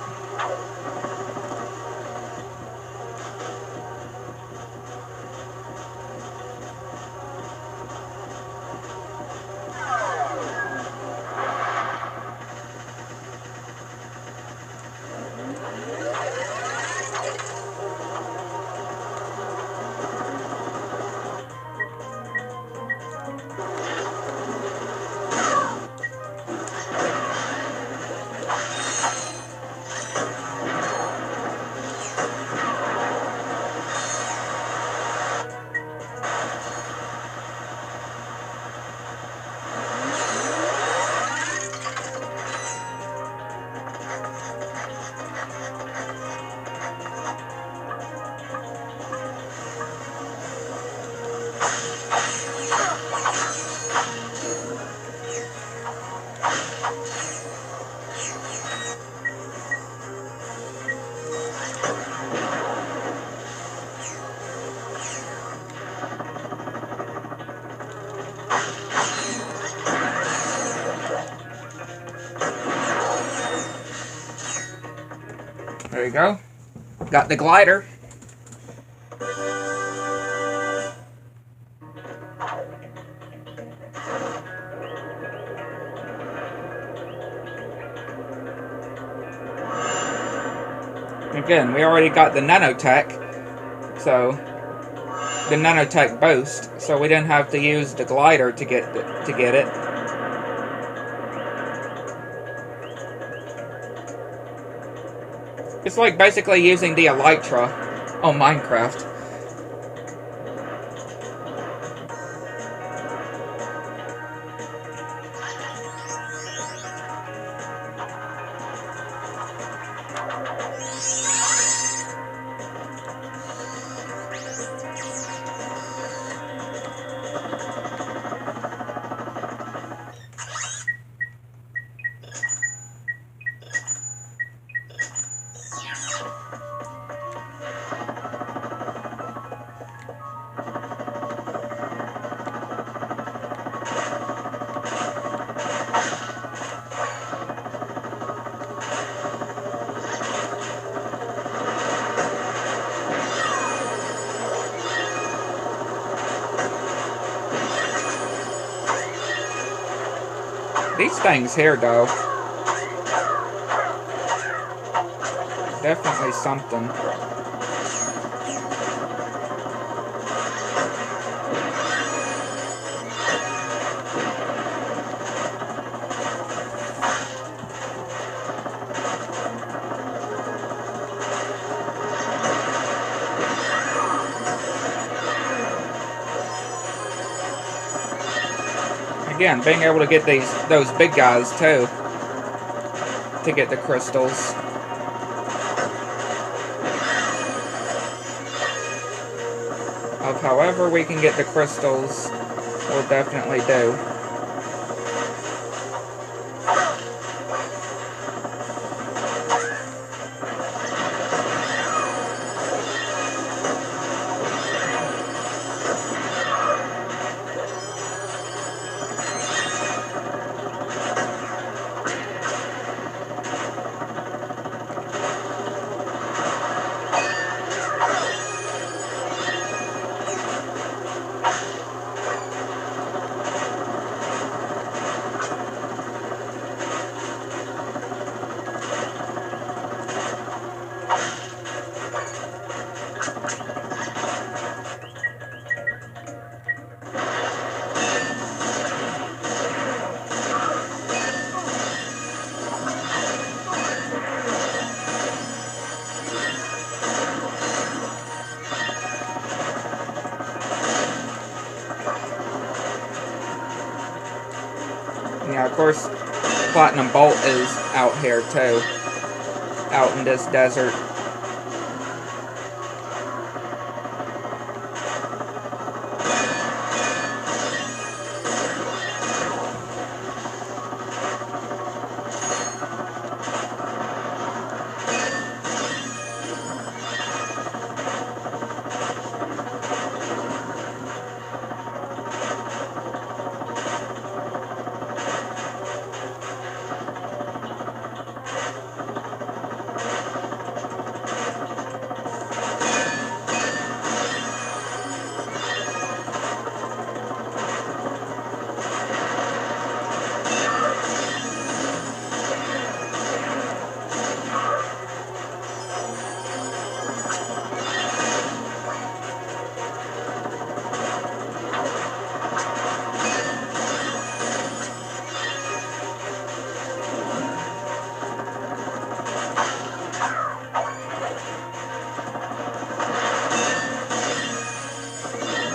There you go. Got the glider. Again, we already got the nanotech, so the nanotech boost, so we didn't have to use the glider to get it. It's like basically using the elytra on Minecraft. These things here, though, definitely something. Again, being able to get those big guys too, to get the crystals. Of however we can get the crystals, we'll definitely do. Yeah, of course, Platinum Bolt is out here too, out in this desert.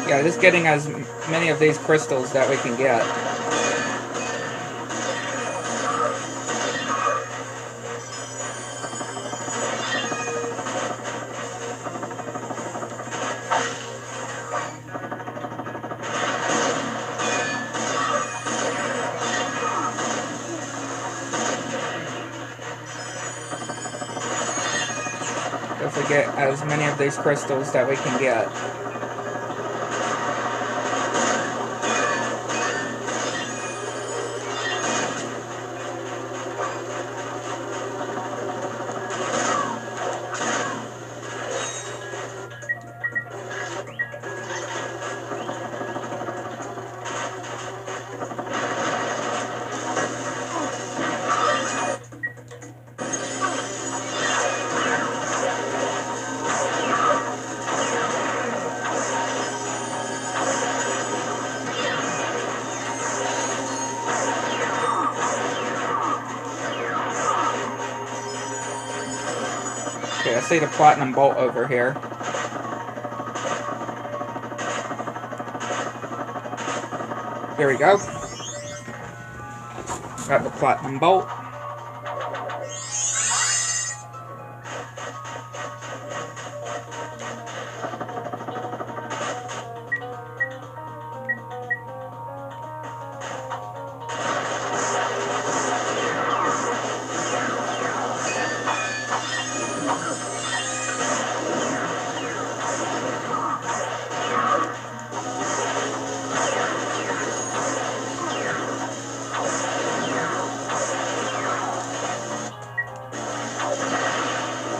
Yeah, just getting as many of these crystals that we can get. If we get as many of these crystals that we can get. Okay, I see the platinum bolt over here. Here we go. Got the platinum bolt.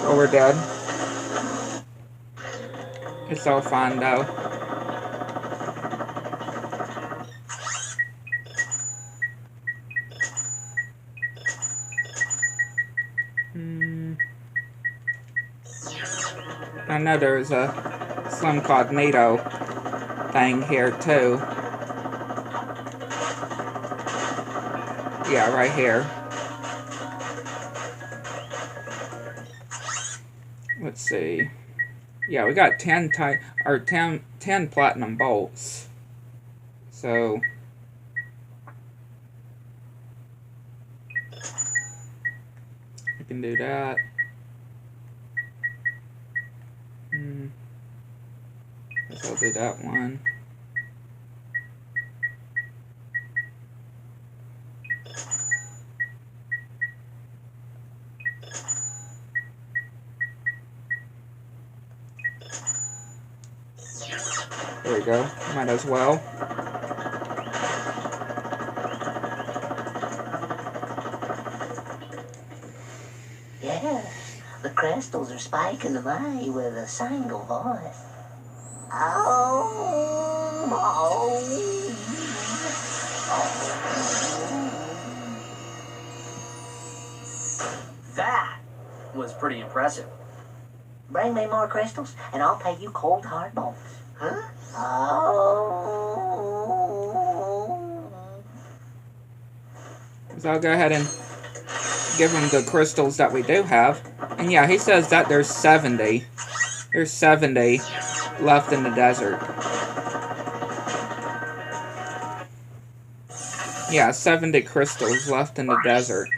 Oh, we're dead. It's all fine though. I know there's a Slim Cognito thing here too. Yeah, right here. Let's see. Yeah, we got 10 platinum bolts. So we can do that. Guess I'll do that one. There we go. Might as well. Yeah, the crystals are spiking away with a single voice. That was pretty impressive. Bring me more crystals, and I'll pay you cold hard bolts. Huh? So I'll go ahead and give him the crystals that we do have. And yeah, he says that there's 70. There's 70 left in the desert. Yeah, 70 crystals left in the desert.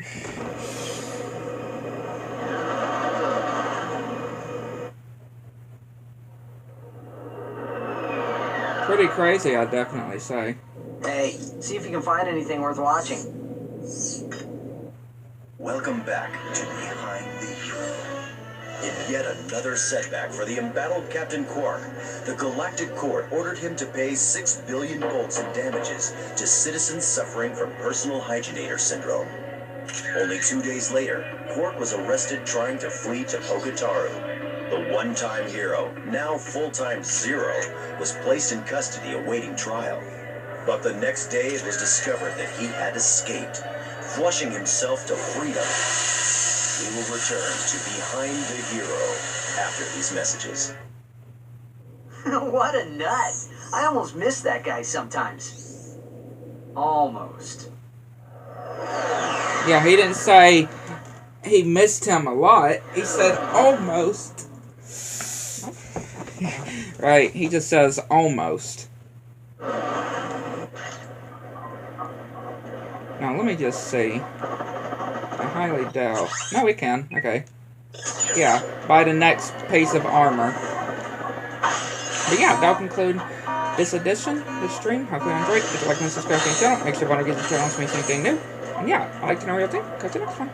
Pretty crazy, I'd definitely say. Hey, see if you can find anything worth watching. Welcome back to Behind the Hero. In yet another setback for the embattled Captain Quark, the Galactic Court ordered him to pay 6 billion bolts in damages to citizens suffering from personal hygienator syndrome. Only 2 days later, Quark was arrested trying to flee to Poketaru. The one-time hero, now full-time Zero, was placed in custody awaiting trial. But the next day it was discovered that he had escaped, flushing himself to freedom. We will return to Behind the Hero after these messages. What a nut! I almost miss that guy sometimes. Almost. Yeah, he didn't say he missed him a lot. He said almost. Right, he just says almost. Now, let me just see. I highly doubt. No, we can. Okay. Yeah, buy the next piece of armor. But yeah, that'll conclude this edition, this stream. Hopefully you enjoyed it. If you like and subscribe to the channel, make sure you want to get the channel to me something new. And yeah, I like to know your thing. Catch you next time.